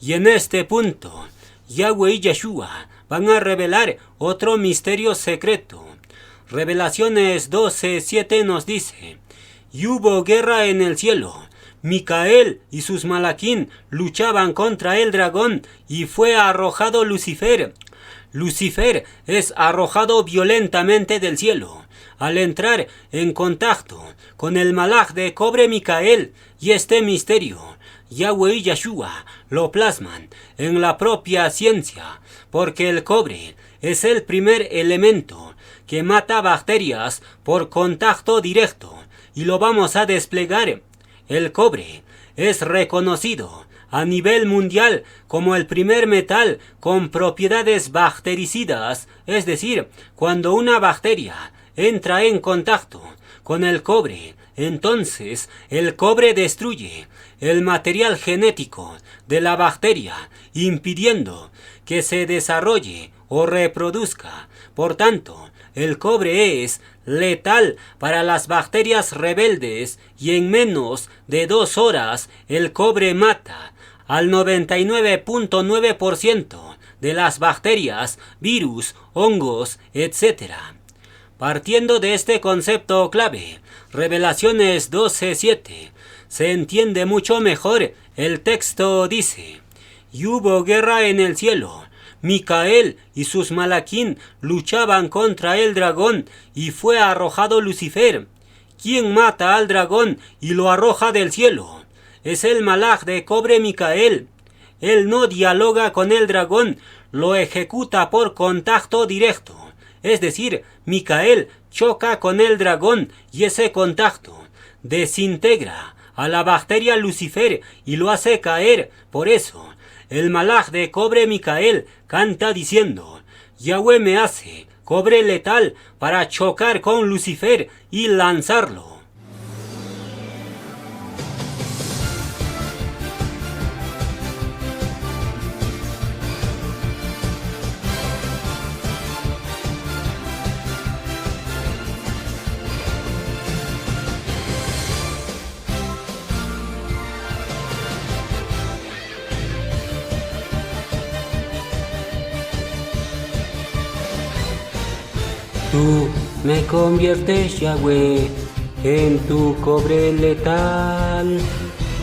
Y en este punto, Yahweh y Yahshua van a revelar otro misterio secreto. Revelaciones 12:7 nos dice: y hubo guerra en el cielo. Micael y sus malaquín luchaban contra el dragón y fue arrojado Lucifer. Lucifer es arrojado violentamente del cielo al entrar en contacto con el malaj de cobre Micael, y este misterio Yahweh y Yahshua lo plasman en la propia ciencia, porque el cobre es el primer elemento que mata bacterias por contacto directo, y lo vamos a desplegar. El cobre es reconocido a nivel mundial como el primer metal con propiedades bactericidas, es decir, cuando una bacteria entra en contacto con el cobre, entonces el cobre destruye el material genético de la bacteria, impidiendo que se desarrolle o reproduzca. Por tanto, el cobre es letal para las bacterias rebeldes, y en menos de 2 horas el cobre mata al 99.9% de las bacterias, virus, hongos, etc. Partiendo de este concepto clave, Revelaciones 12:7, se entiende mucho mejor. El texto dice: y hubo guerra en el cielo. Micael y sus malaquín luchaban contra el dragón y fue arrojado Lucifer. ¿Quién mata al dragón y lo arroja del cielo? Es el malaj de cobre Micael. Él no dialoga con el dragón, lo ejecuta por contacto directo. Es decir, Micael choca con el dragón y ese contacto desintegra a la bacteria Lucifer y lo hace caer. Por eso, el malaj de cobre Micael canta diciendo: Yahweh me hace cobre letal para chocar con Lucifer y lanzarlo. Tú me conviertes, Yahweh, en tu cobre letal.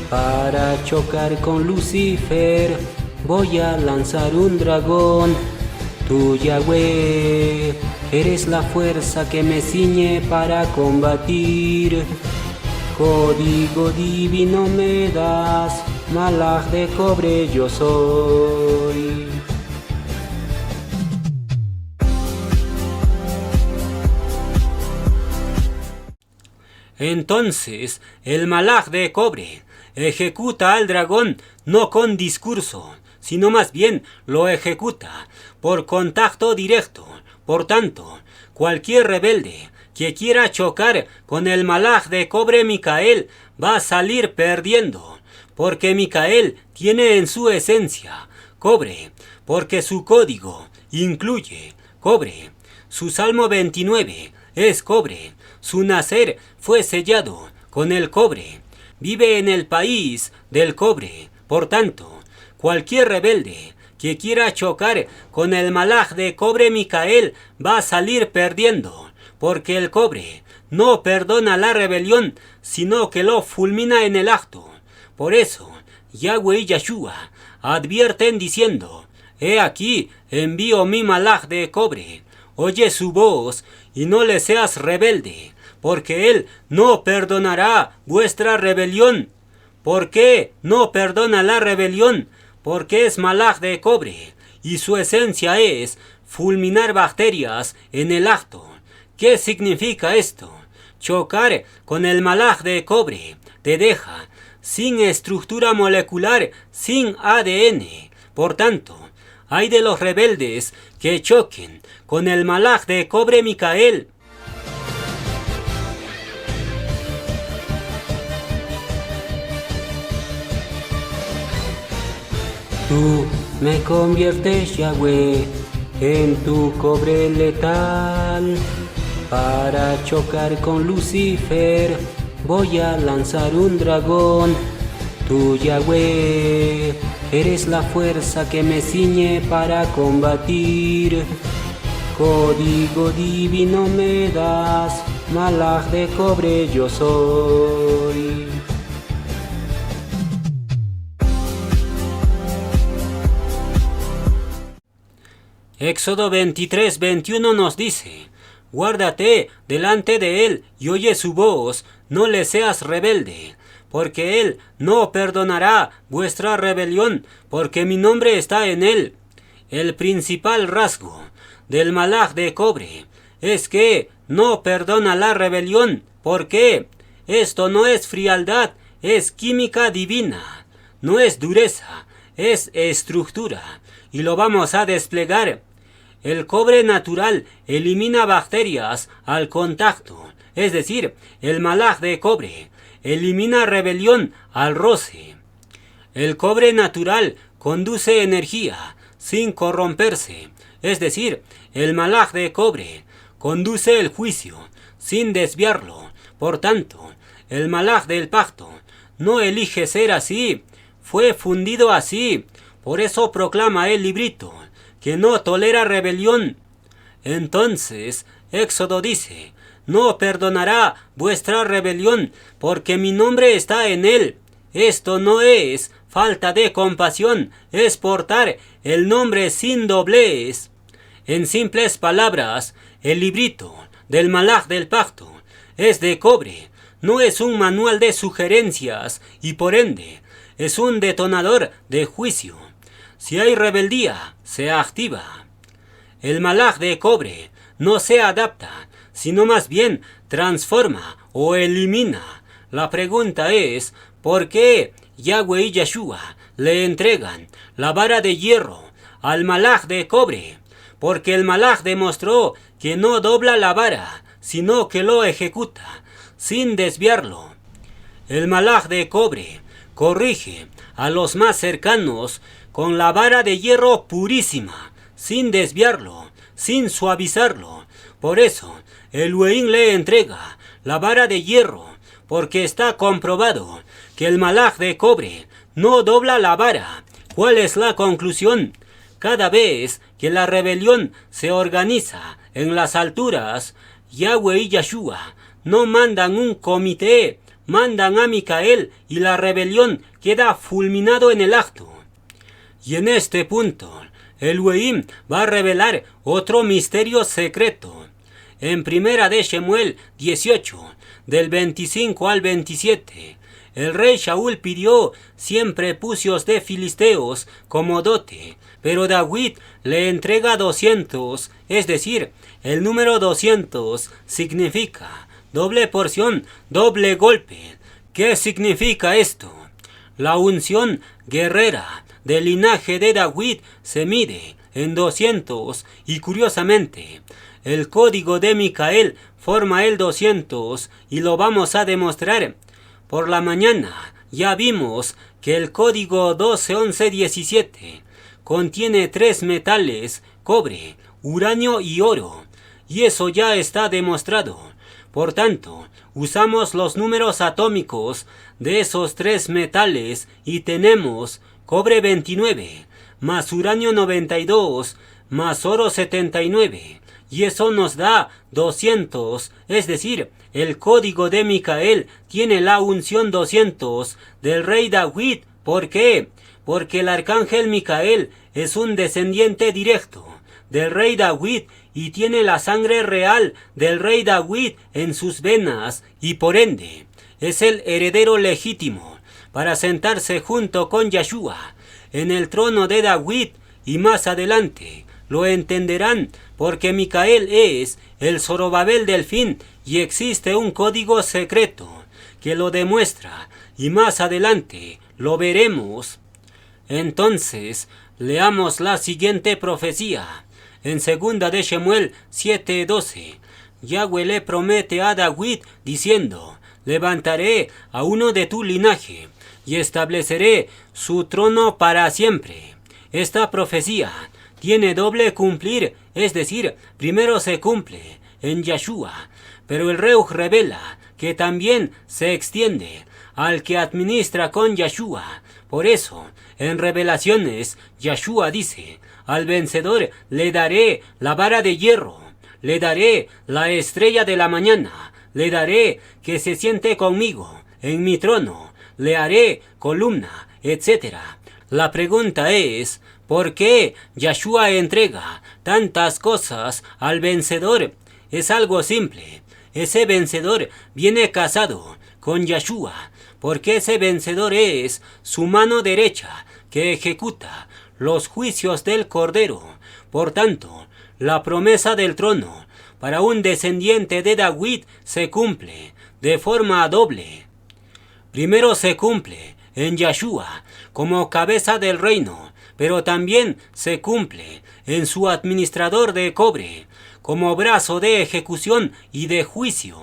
Para chocar con Lucifer voy a lanzar un dragón. Tú, Yahweh, eres la fuerza que me ciñe para combatir. Código divino me das, Malaj de cobre yo soy. Entonces el Malaj de cobre ejecuta al dragón no con discurso, sino más bien lo ejecuta por contacto directo. Por tanto, cualquier rebelde que quiera chocar con el Malaj de cobre Micael va a salir perdiendo, porque Micael tiene en su esencia cobre, porque su código incluye cobre. Su Salmo 29 es cobre. Su nacer fue sellado con el cobre. Vive en el país del cobre. Por tanto, cualquier rebelde que quiera chocar con el Malaj de cobre Micael va a salir perdiendo, porque el cobre no perdona la rebelión, sino que lo fulmina en el acto. Por eso, Yahweh y Yahshua advierten diciendo: He aquí, envío mi Malaj de cobre. Oye su voz y no le seas rebelde, porque él no perdonará vuestra rebelión. ¿Por qué no perdona la rebelión? Porque es Malaj de cobre, y su esencia es fulminar bacterias en el acto. ¿Qué significa esto? Chocar con el Malaj de cobre te deja sin estructura molecular, sin ADN. Por tanto, hay de los rebeldes que choquen con el Malaj de cobre Micael. Tú me conviertes, Yahweh, en tu cobre letal. Para chocar con Lucifer voy a lanzar un dragón. Tú, Yahweh, eres la fuerza que me ciñe para combatir. Código divino me das, Malaj de cobre yo soy. Éxodo 23:21 nos dice: Guárdate delante de él y oye su voz, no le seas rebelde, porque él no perdonará vuestra rebelión, porque mi nombre está en él. El principal rasgo del Malaj de cobre es que no perdona la rebelión. ¿Por qué? Esto no es frialdad, es química divina, no es dureza, es estructura, y lo vamos a desplegar. El cobre natural elimina bacterias al contacto, es decir, el Malaj de cobre elimina rebelión al roce. El cobre natural conduce energía sin corromperse, es decir, el Malaj de cobre conduce el juicio sin desviarlo. Por tanto, el Malaj del pacto no elige ser así, fue fundido así. Por eso proclama el librito que no tolera rebelión. Entonces, Éxodo dice: no perdonará vuestra rebelión, porque mi nombre está en él. Esto no es falta de compasión, es portar el nombre sin doblez. En simples palabras, el librito del Malaj del pacto es de cobre, no es un manual de sugerencias y por ende es un detonador de juicio. Si hay rebeldía, se activa. El Malaj de cobre no se adapta, sino más bien transforma o elimina. La pregunta es: ¿por qué Yahweh y Yahshua le entregan la vara de hierro al Malaj de cobre? Porque el Malaj demostró que no dobla la vara, sino que lo ejecuta sin desviarlo. El Malaj de cobre corrige a los más cercanos con la vara de hierro purísima, sin desviarlo, sin suavizarlo. Por eso, Elohim le entrega la vara de hierro, porque está comprobado que el Malaj de cobre no dobla la vara. ¿Cuál es la conclusión? Cada vez que la rebelión se organiza en las alturas, Yahweh y Yeshua no mandan un comité, mandan a Micael y la rebelión queda fulminado en el acto. Y en este punto, Elohim va a revelar otro misterio secreto. En primera de Shemuel 18, del 25 al 27, el rey Shaul pidió 100 prepucios de filisteos como dote, pero David le entrega 200, es decir, el número 200 significa doble porción, doble golpe. ¿Qué significa esto? La unción guerrera del linaje de David se mide en 200 y curiosamente, el código de Micael forma el 200 y lo vamos a demostrar. Por la mañana ya vimos que el código 121117 contiene 3 metales, cobre, uranio y oro, y eso ya está demostrado. Por tanto, usamos los números atómicos de esos 3 metales y tenemos cobre 29, más uranio 92, más oro 79, y eso nos da 200, es decir, el código de Micael tiene la unción 200 del rey David. ¿Por qué? Porque el arcángel Micael es un descendiente directo del rey David y tiene la sangre real del rey David en sus venas y por ende es el heredero legítimo para sentarse junto con Yeshua en el trono de David, y más adelante lo entenderán porque Micael es el Zorobabel del fin y existe un código secreto que lo demuestra y más adelante lo veremos. Entonces, leamos la siguiente profecía. En segunda de Shemuel 7:12, Yahweh le promete a David diciendo: levantaré a uno de tu linaje y estableceré su trono para siempre. Esta profecía tiene doble cumplir, es decir, primero se cumple en Yeshua, pero el Reuj revela que también se extiende al que administra con Yeshua. Por eso, en Revelaciones, Yeshua dice: al vencedor le daré la vara de hierro, le daré la estrella de la mañana, le daré que se siente conmigo en mi trono, le haré columna, etc. La pregunta es: ¿por qué Yeshua entrega tantas cosas al vencedor? Es algo simple. Ese vencedor viene casado con Yeshua, porque ese vencedor es su mano derecha que ejecuta los juicios del Cordero. Por tanto, la promesa del trono para un descendiente de David se cumple de forma doble. Primero se cumple en Yeshua como cabeza del reino, pero también se cumple en su administrador de cobre como brazo de ejecución y de juicio.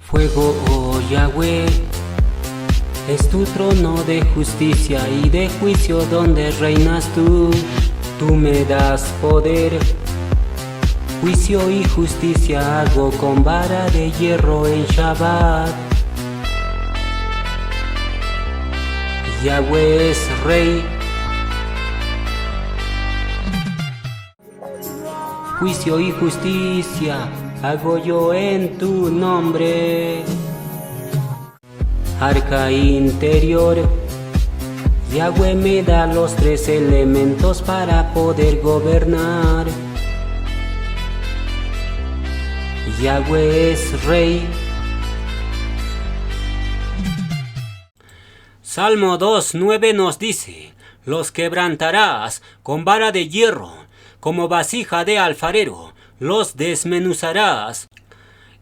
Fuego, oh Yahweh, es tu trono de justicia y de juicio donde reinas tú. Tú me das poder, juicio y justicia hago con vara de hierro en Shabbat. Yahweh es rey. Juicio y justicia hago yo en tu nombre. Arca interior, Yahweh me da los 3 elementos para poder gobernar. Yahweh es rey. Salmo 2:9 nos dice: los quebrantarás con vara de hierro, como vasija de alfarero, los desmenuzarás.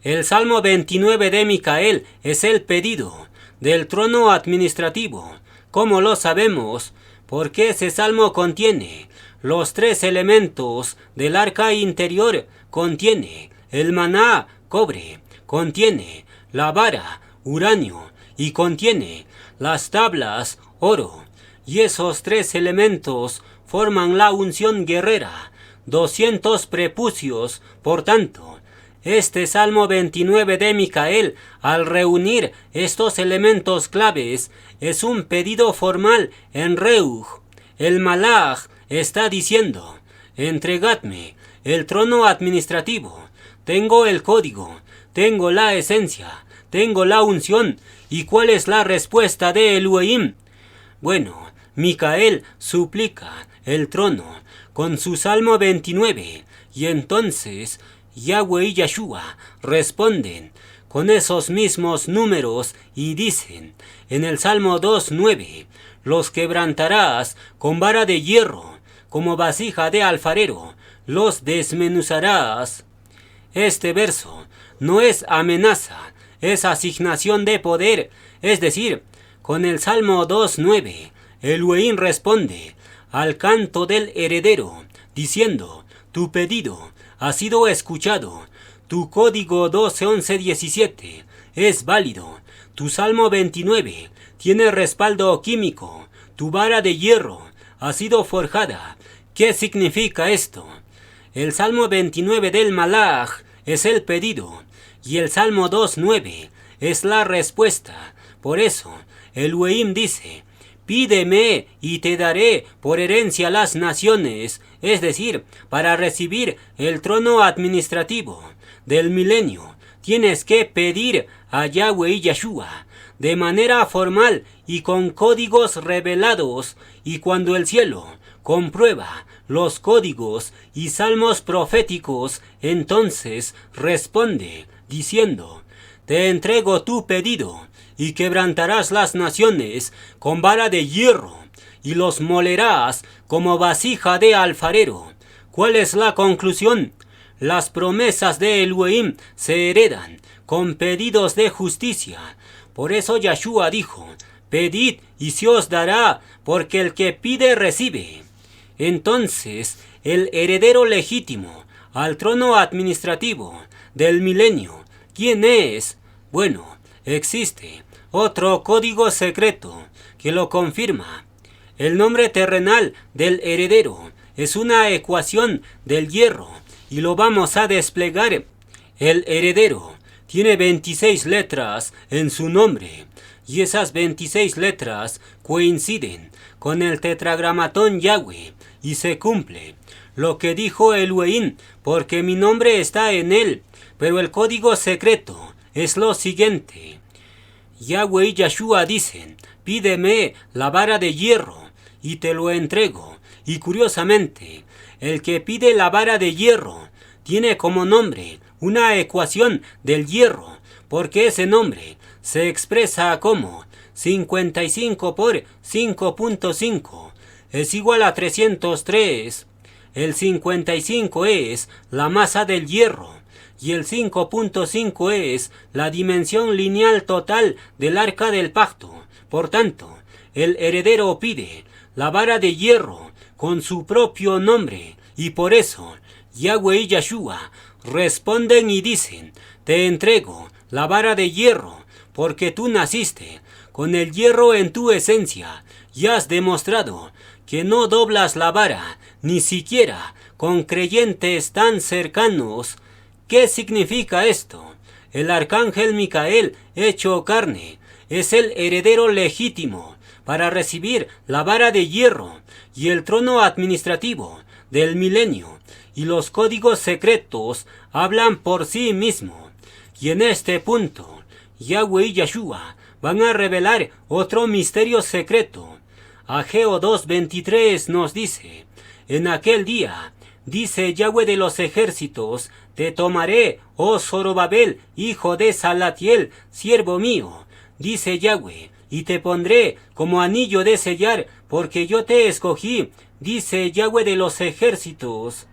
El Salmo 29 de Micael es el pedido del trono administrativo. ¿Cómo lo sabemos? Porque ese salmo contiene los 3 elementos del arca interior, contiene el maná, cobre, contiene la vara, uranio, y contiene las tablas, oro. Y esos 3 elementos forman la unción guerrera 200 prepucios. Por tanto, este Salmo 29 de Micael, al reunir estos elementos claves, es un pedido formal en Reuj. El Malaj está diciendo: entregadme el trono administrativo, tengo el código, tengo la esencia, tengo la unción. ¿Y cuál es la respuesta de Elohim? Bueno, Micael suplica el trono con su Salmo 29, y entonces Yahweh y Yeshua responden con esos mismos números y dicen en el Salmo 2:9: los quebrantarás con vara de hierro, como vasija de alfarero, los desmenuzarás. Este verso no es amenaza, es asignación de poder, es decir, con el Salmo 2:9, Elohim responde al canto del heredero, diciendo: tu pedido ha sido escuchado, tu código 12.11.17 es válido, tu Salmo 29 tiene respaldo químico, tu vara de hierro ha sido forjada. ¿Qué significa esto? El Salmo 29 del Malaj es el pedido y el Salmo 2:9 es la respuesta. Por eso, Elohim dice: pídeme y te daré por herencia las naciones, es decir, para recibir el trono administrativo del milenio, tienes que pedir a Yahweh y Yeshua de manera formal y con códigos revelados, y cuando el cielo comprueba los códigos y salmos proféticos, entonces responde diciendo: te entrego tu pedido, y quebrantarás las naciones con vara de hierro, y los molerás como vasija de alfarero. ¿Cuál es la conclusión? Las promesas de Elohim se heredan con pedidos de justicia. Por eso Yeshua dijo: pedid y se os dará, porque el que pide recibe. Entonces, el heredero legítimo al trono administrativo del milenio, ¿quién es? Bueno, existe otro código secreto que lo confirma. El nombre terrenal del heredero es una ecuación del hierro y lo vamos a desplegar. El heredero tiene 26 letras en su nombre y esas 26 letras coinciden con el tetragramatón Yahweh y se cumple lo que dijo Elohim, porque mi nombre está en él. Pero el código secreto es lo siguiente: Yahweh y Yeshua dicen: pídeme la vara de hierro y te lo entrego. Y curiosamente, el que pide la vara de hierro tiene como nombre una ecuación del hierro, porque ese nombre se expresa como 55 por 5.5 es igual a 303. El 55 es la masa del hierro y el 5.5 es la dimensión lineal total del arca del pacto. Por tanto, el heredero pide la vara de hierro con su propio nombre, y por eso Yahweh y Yeshua responden y dicen: te entrego la vara de hierro, porque tú naciste con el hierro en tu esencia y has demostrado que no doblas la vara, ni siquiera con creyentes tan cercanos. ¿Qué significa esto? El arcángel Micael, hecho carne, es el heredero legítimo para recibir la vara de hierro y el trono administrativo del milenio, y los códigos secretos hablan por sí mismos. Y en este punto, Yahweh y Yeshua van a revelar otro misterio secreto. Ageo 2:23 nos dice: en aquel día, dice Yahweh de los ejércitos, te tomaré, oh Zorobabel, hijo de Salatiel, siervo mío, dice Yahweh, y te pondré como anillo de sellar, porque yo te escogí, dice Yahweh de los ejércitos.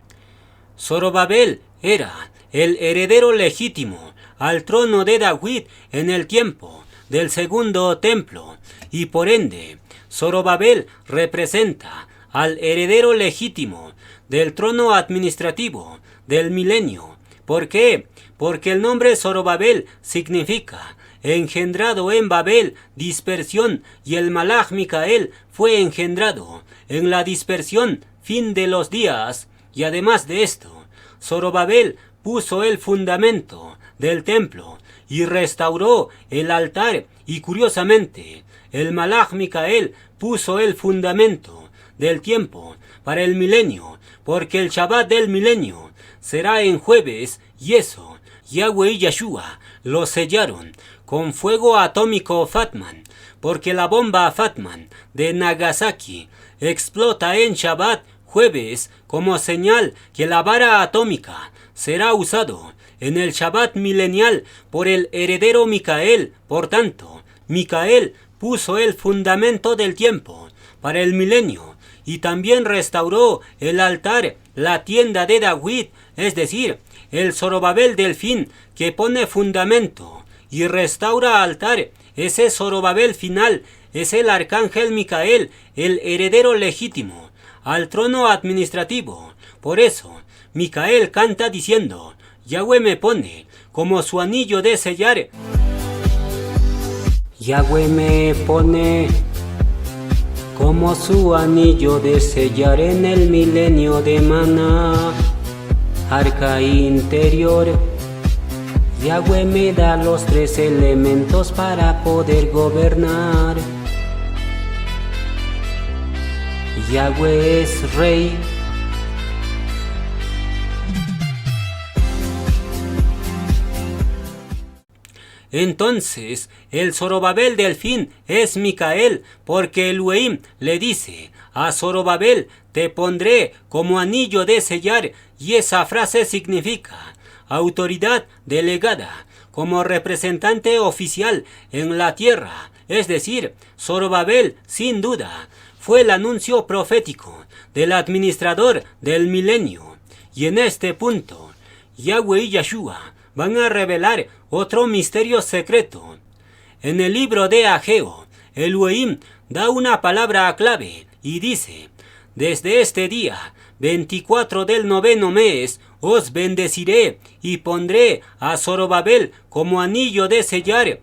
Zorobabel era el heredero legítimo al trono de David en el tiempo del segundo templo, y por ende, Zorobabel representa al heredero legítimo del trono administrativo del milenio. ¿Por qué? Porque el nombre Zorobabel significa engendrado en Babel, dispersión, y el Malaj Micael fue engendrado en la dispersión, fin de los días. Y además de esto, Zorobabel puso el fundamento del templo y restauró el altar, y curiosamente, el Malaj Micael puso el fundamento del tiempo para el milenio, porque el Shabbat del milenio será en jueves, y eso, Yahweh y Yeshua lo sellaron con fuego atómico Fatman, porque la bomba Fatman de Nagasaki explota en Shabbat jueves como señal que la vara atómica será usado en el Shabbat milenial por el heredero Micael. Por tanto, Micael puso el fundamento del tiempo para el milenio y también restauró el altar, la tienda de David, es decir, el Zorobabel del fin que pone fundamento y restaura altar. Ese Zorobabel final es el arcángel Micael, el heredero legítimo al trono administrativo. Por eso, Micael canta diciendo, Yahweh me pone como su anillo de sellar. Yahweh me pone como su anillo de sellar en el milenio de Maná, arca interior. Yahweh me da los 3 elementos para poder gobernar. Yahweh es rey. Entonces, el Zorobabel del fin es Micael, porque Elohim le dice a Zorobabel, te pondré como anillo de sellar, y esa frase significa autoridad delegada como representante oficial en la tierra. Es decir, Zorobabel, sin duda, fue el anuncio profético del administrador del milenio. Y en este punto, Yahweh y Yeshua van a revelar otro misterio secreto. En el libro de Ageo, Elohim da una palabra clave y dice, desde este día, 24 del 9º mes, os bendeciré y pondré a Zorobabel como anillo de sellar.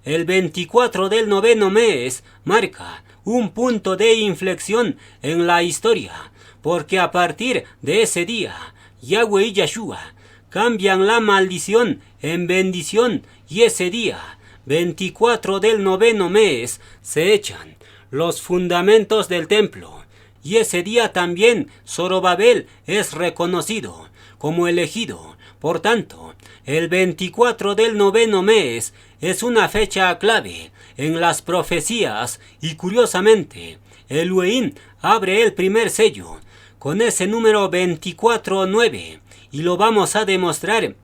El 24 del 9º mes marca un punto de inflexión en la historia, porque a partir de ese día, Yahweh y Yeshua cambian la maldición en bendición, y ese día, 24 del 9º mes, se echan los fundamentos del templo, y ese día también Zorobabel es reconocido como elegido. Por tanto, el 24 del 9º mes es una fecha clave en las profecías, y curiosamente, Elohim abre el primer sello con ese número 24-9, y lo vamos a demostrar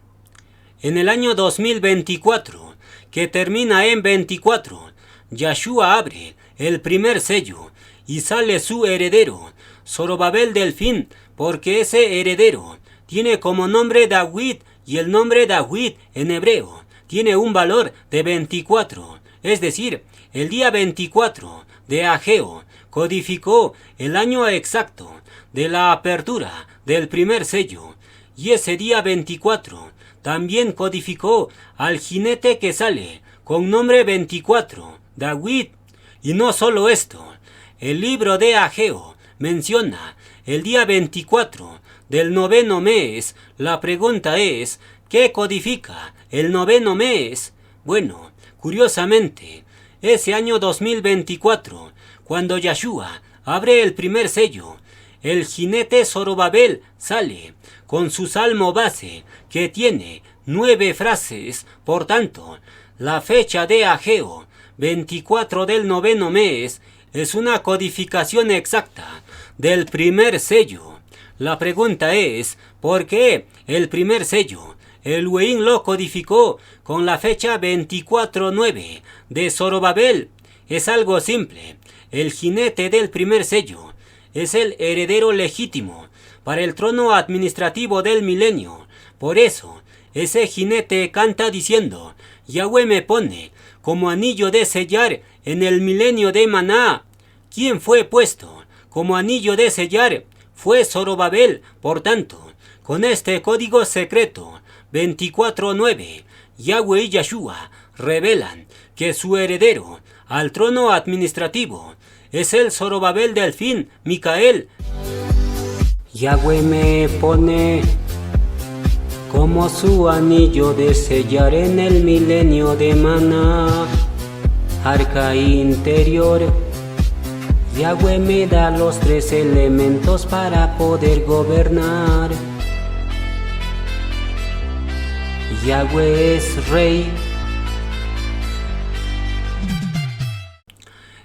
en el año 2024, que termina en 24. Yeshua abre el primer sello y sale su heredero, Zorobabel del fin, porque ese heredero tiene como nombre David, y el nombre David en hebreo tiene un valor de 24. Es decir, el día 24 de Ageo codificó el año exacto de la apertura del primer sello, y ese día 24 también codificó al jinete que sale con nombre 24, David. Y no solo esto, el libro de Ageo menciona el día 24 del 9º mes. La pregunta es, ¿qué codifica el 9º mes? Bueno, curiosamente, ese año 2024, cuando Yeshua abre el primer sello, el jinete Zorobabel sale con su salmo base, que tiene 9 frases. Por tanto, la fecha de Ageo, 24 del 9º mes, es una codificación exacta del primer sello. La pregunta es, ¿por qué el primer sello Elohim lo codificó con la fecha 24-9 de Zorobabel? Es algo simple. El jinete del primer sello es el heredero legítimo para el trono administrativo del milenio. Por eso, ese jinete canta diciendo, Yahweh me pone como anillo de sellar en el milenio de Maná. ¿Quién fue puesto como anillo de sellar? Fue Zorobabel. Por tanto, con este código secreto 24-9, Yahweh y Yeshua revelan que su heredero al trono administrativo es el Zorobabel del fin, Micael. Yahweh me pone como su anillo de sellar en el milenio de Maná, arca interior. Yahweh me da los 3 elementos para poder gobernar. Yahweh es rey.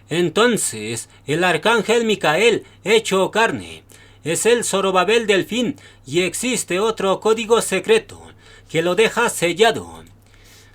Entonces el arcángel Micael, hecho carne, es el Zorobabel del fin, y existe otro código secreto que lo deja sellado.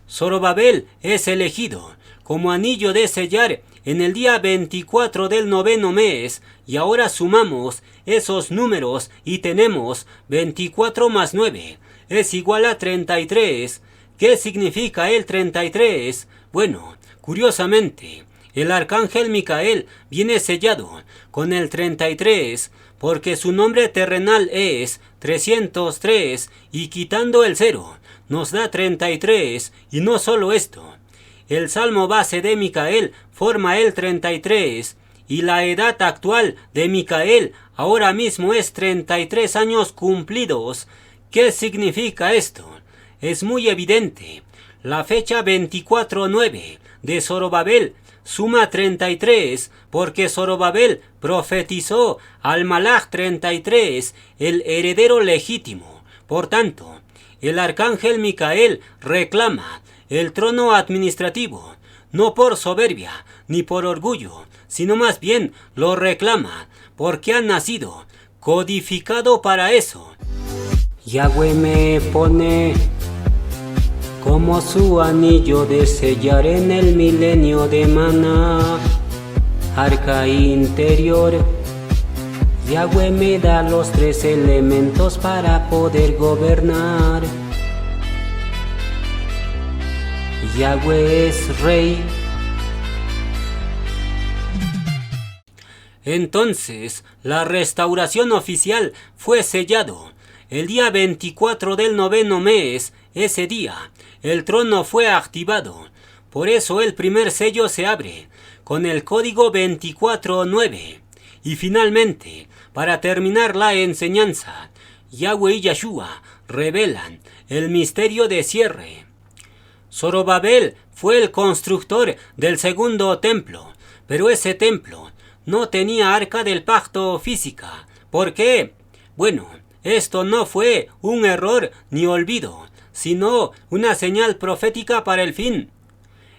Zorobabel es elegido como anillo de sellar en el día 24 del 9º mes, y ahora sumamos esos números y tenemos 24 más 9 es igual a 33. ¿Qué significa el 33? Bueno, curiosamente, el arcángel Micael viene sellado con el 33 porque su nombre terrenal es 303 y quitando el 0 nos da 33. Y no solo esto, el salmo base de Micael forma el 33 y la edad actual de Micael ahora mismo es 33 años cumplidos. ¿Qué significa esto? Es muy evidente. La fecha 24/9 de Zorobabel suma 33 porque Zorobabel profetizó al Malach 33, el heredero legítimo. Por tanto, el arcángel Micael reclama el trono administrativo, no por soberbia ni por orgullo, sino más bien lo reclama porque ha nacido codificado para eso. Yahweh me pone como su anillo de sellar en el milenio de Maná, arca interior. Yahweh me da los 3 elementos para poder gobernar. Yahweh es rey. Entonces, la restauración oficial fue sellado. El día 24 del 9º mes, ese día, el trono fue activado. Por eso el primer sello se abre con el código 24/9. Y finalmente, para terminar la enseñanza, Yahweh y Yahshua revelan el misterio de cierre. Zorobabel fue el constructor del segundo templo, pero ese templo no tenía arca del pacto física. ¿Por qué? Bueno, esto no fue un error ni olvido, sino una señal profética para el fin.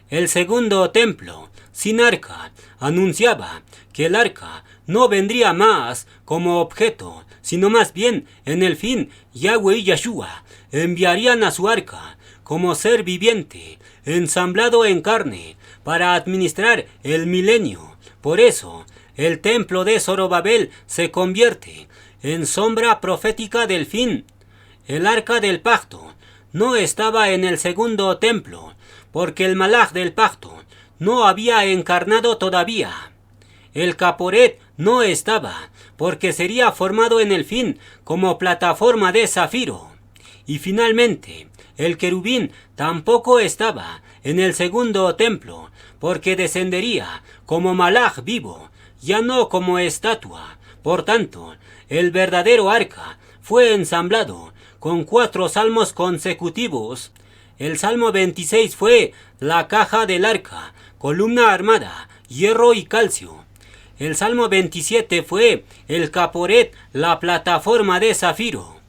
El segundo templo, sin arca, anunciaba que el arca no vendría más como objeto, sino más bien en el fin Yahweh y Yahshua enviarían a su arca como ser viviente, ensamblado en carne, para administrar el milenio. Por eso, el templo de Zorobabel se convierte en sombra profética del fin. El arca del pacto no estaba en el segundo templo, porque el Malach del pacto no había encarnado todavía. El Caporet no estaba, porque sería formado en el fin como plataforma de zafiro. Y finalmente, el querubín tampoco estaba en el segundo templo, porque descendería como Malach vivo, ya no como estatua. Por tanto, el verdadero arca fue ensamblado con 4 salmos consecutivos. El salmo 26 fue la caja del arca, columna armada, hierro y calcio. El salmo 27 fue el caporet, la plataforma de zafiro.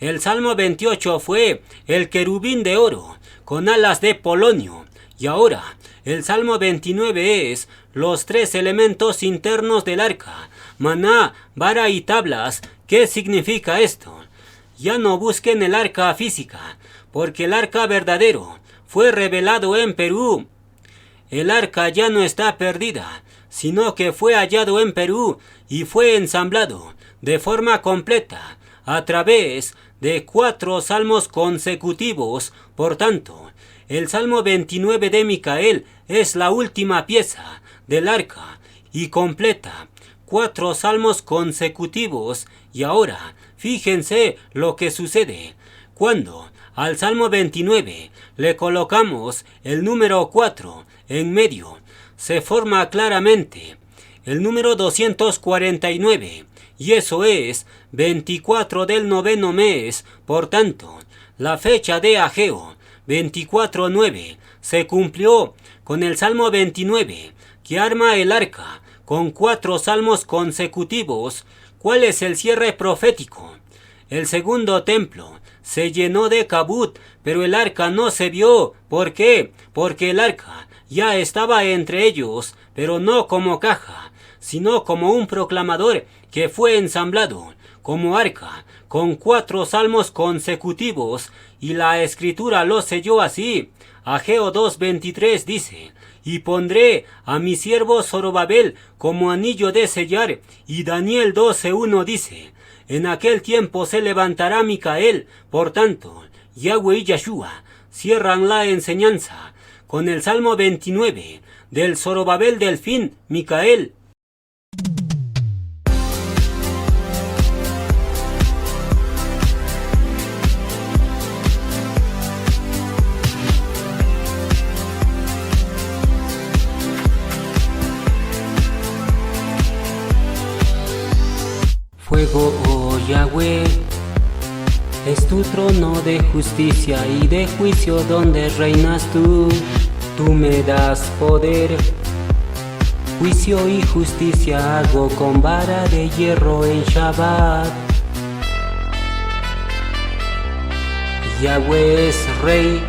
El salmo 28 fue el querubín de oro, con alas de polonio. Y ahora, el salmo 29 es los 3 elementos internos del arca, maná, vara y tablas. ¿Qué significa esto? Ya no busquen el arca física, porque el arca verdadero fue revelado en Perú. El arca ya no está perdida, sino que fue hallado en Perú y fue ensamblado de forma completa a través de 4 salmos consecutivos. Por tanto, el salmo 29 de Micael es la última pieza del arca y completa 4 salmos consecutivos. Y ahora, fíjense lo que sucede. Cuando al salmo 29 le colocamos el número 4 en medio, se forma claramente el número 249. y eso es 24 del noveno mes. Por tanto, la fecha de Ageo 24:9 se cumplió con el Salmo 29, que arma el arca con 4 salmos consecutivos. ¿Cuál es el cierre profético? El segundo templo se llenó de Kabut, pero el arca no se vio. ¿Por qué? Porque el arca ya estaba entre ellos, pero no como caja, sino como un proclamador que fue ensamblado como arca con 4 salmos consecutivos, y la escritura lo selló así. Ageo 2:23 dice: y pondré a mi siervo Zorobabel como anillo de sellar. Y Daniel 12:1 dice: en aquel tiempo se levantará Micael. Por tanto, Yahweh y Yeshua cierran la enseñanza con el Salmo 29 del Zorobabel del fin, Micael. Fuego, oh Yahweh, es tu trono de justicia y de juicio donde reinas tú. Tú me das poder, juicio y justicia hago con vara de hierro en Shabbat. Yahweh es rey.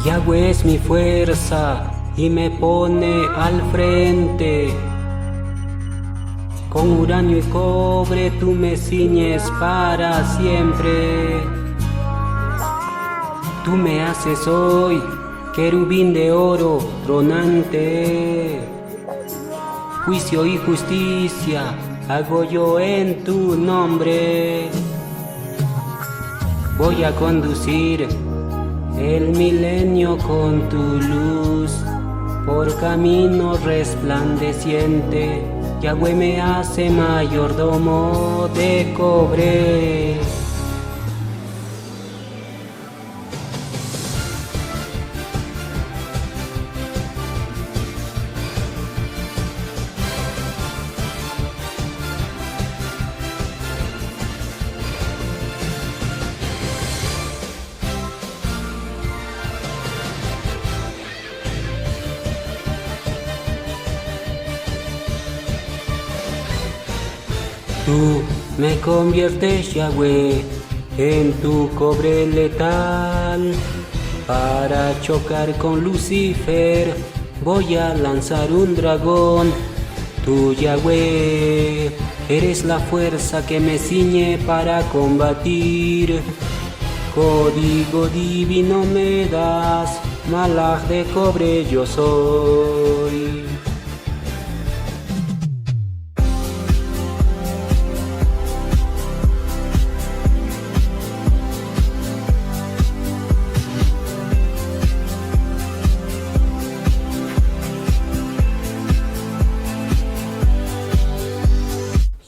Yahweh es mi fuerza y me pone al frente. Con uranio y cobre tú me ciñes para siempre. Tú me haces hoy querubín de oro tronante. Juicio y justicia hago yo en tu nombre. Voy a conducir el milenio con tu luz, por camino resplandeciente. Yahweh me hace mayordomo de cobre. Tú me conviertes, Yahweh, en tu cobre letal. Para chocar con Lucifer voy a lanzar un dragón. Tú, Yahweh, eres la fuerza que me ciñe para combatir. Código divino me das, Malaj de cobre yo soy.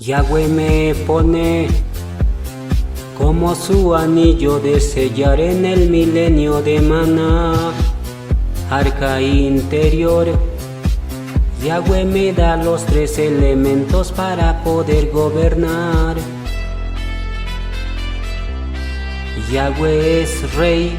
Yahweh me pone como su anillo de sellar en el milenio de Maná, arca interior. Yahweh me da los 3 elementos para poder gobernar. Yahweh es rey.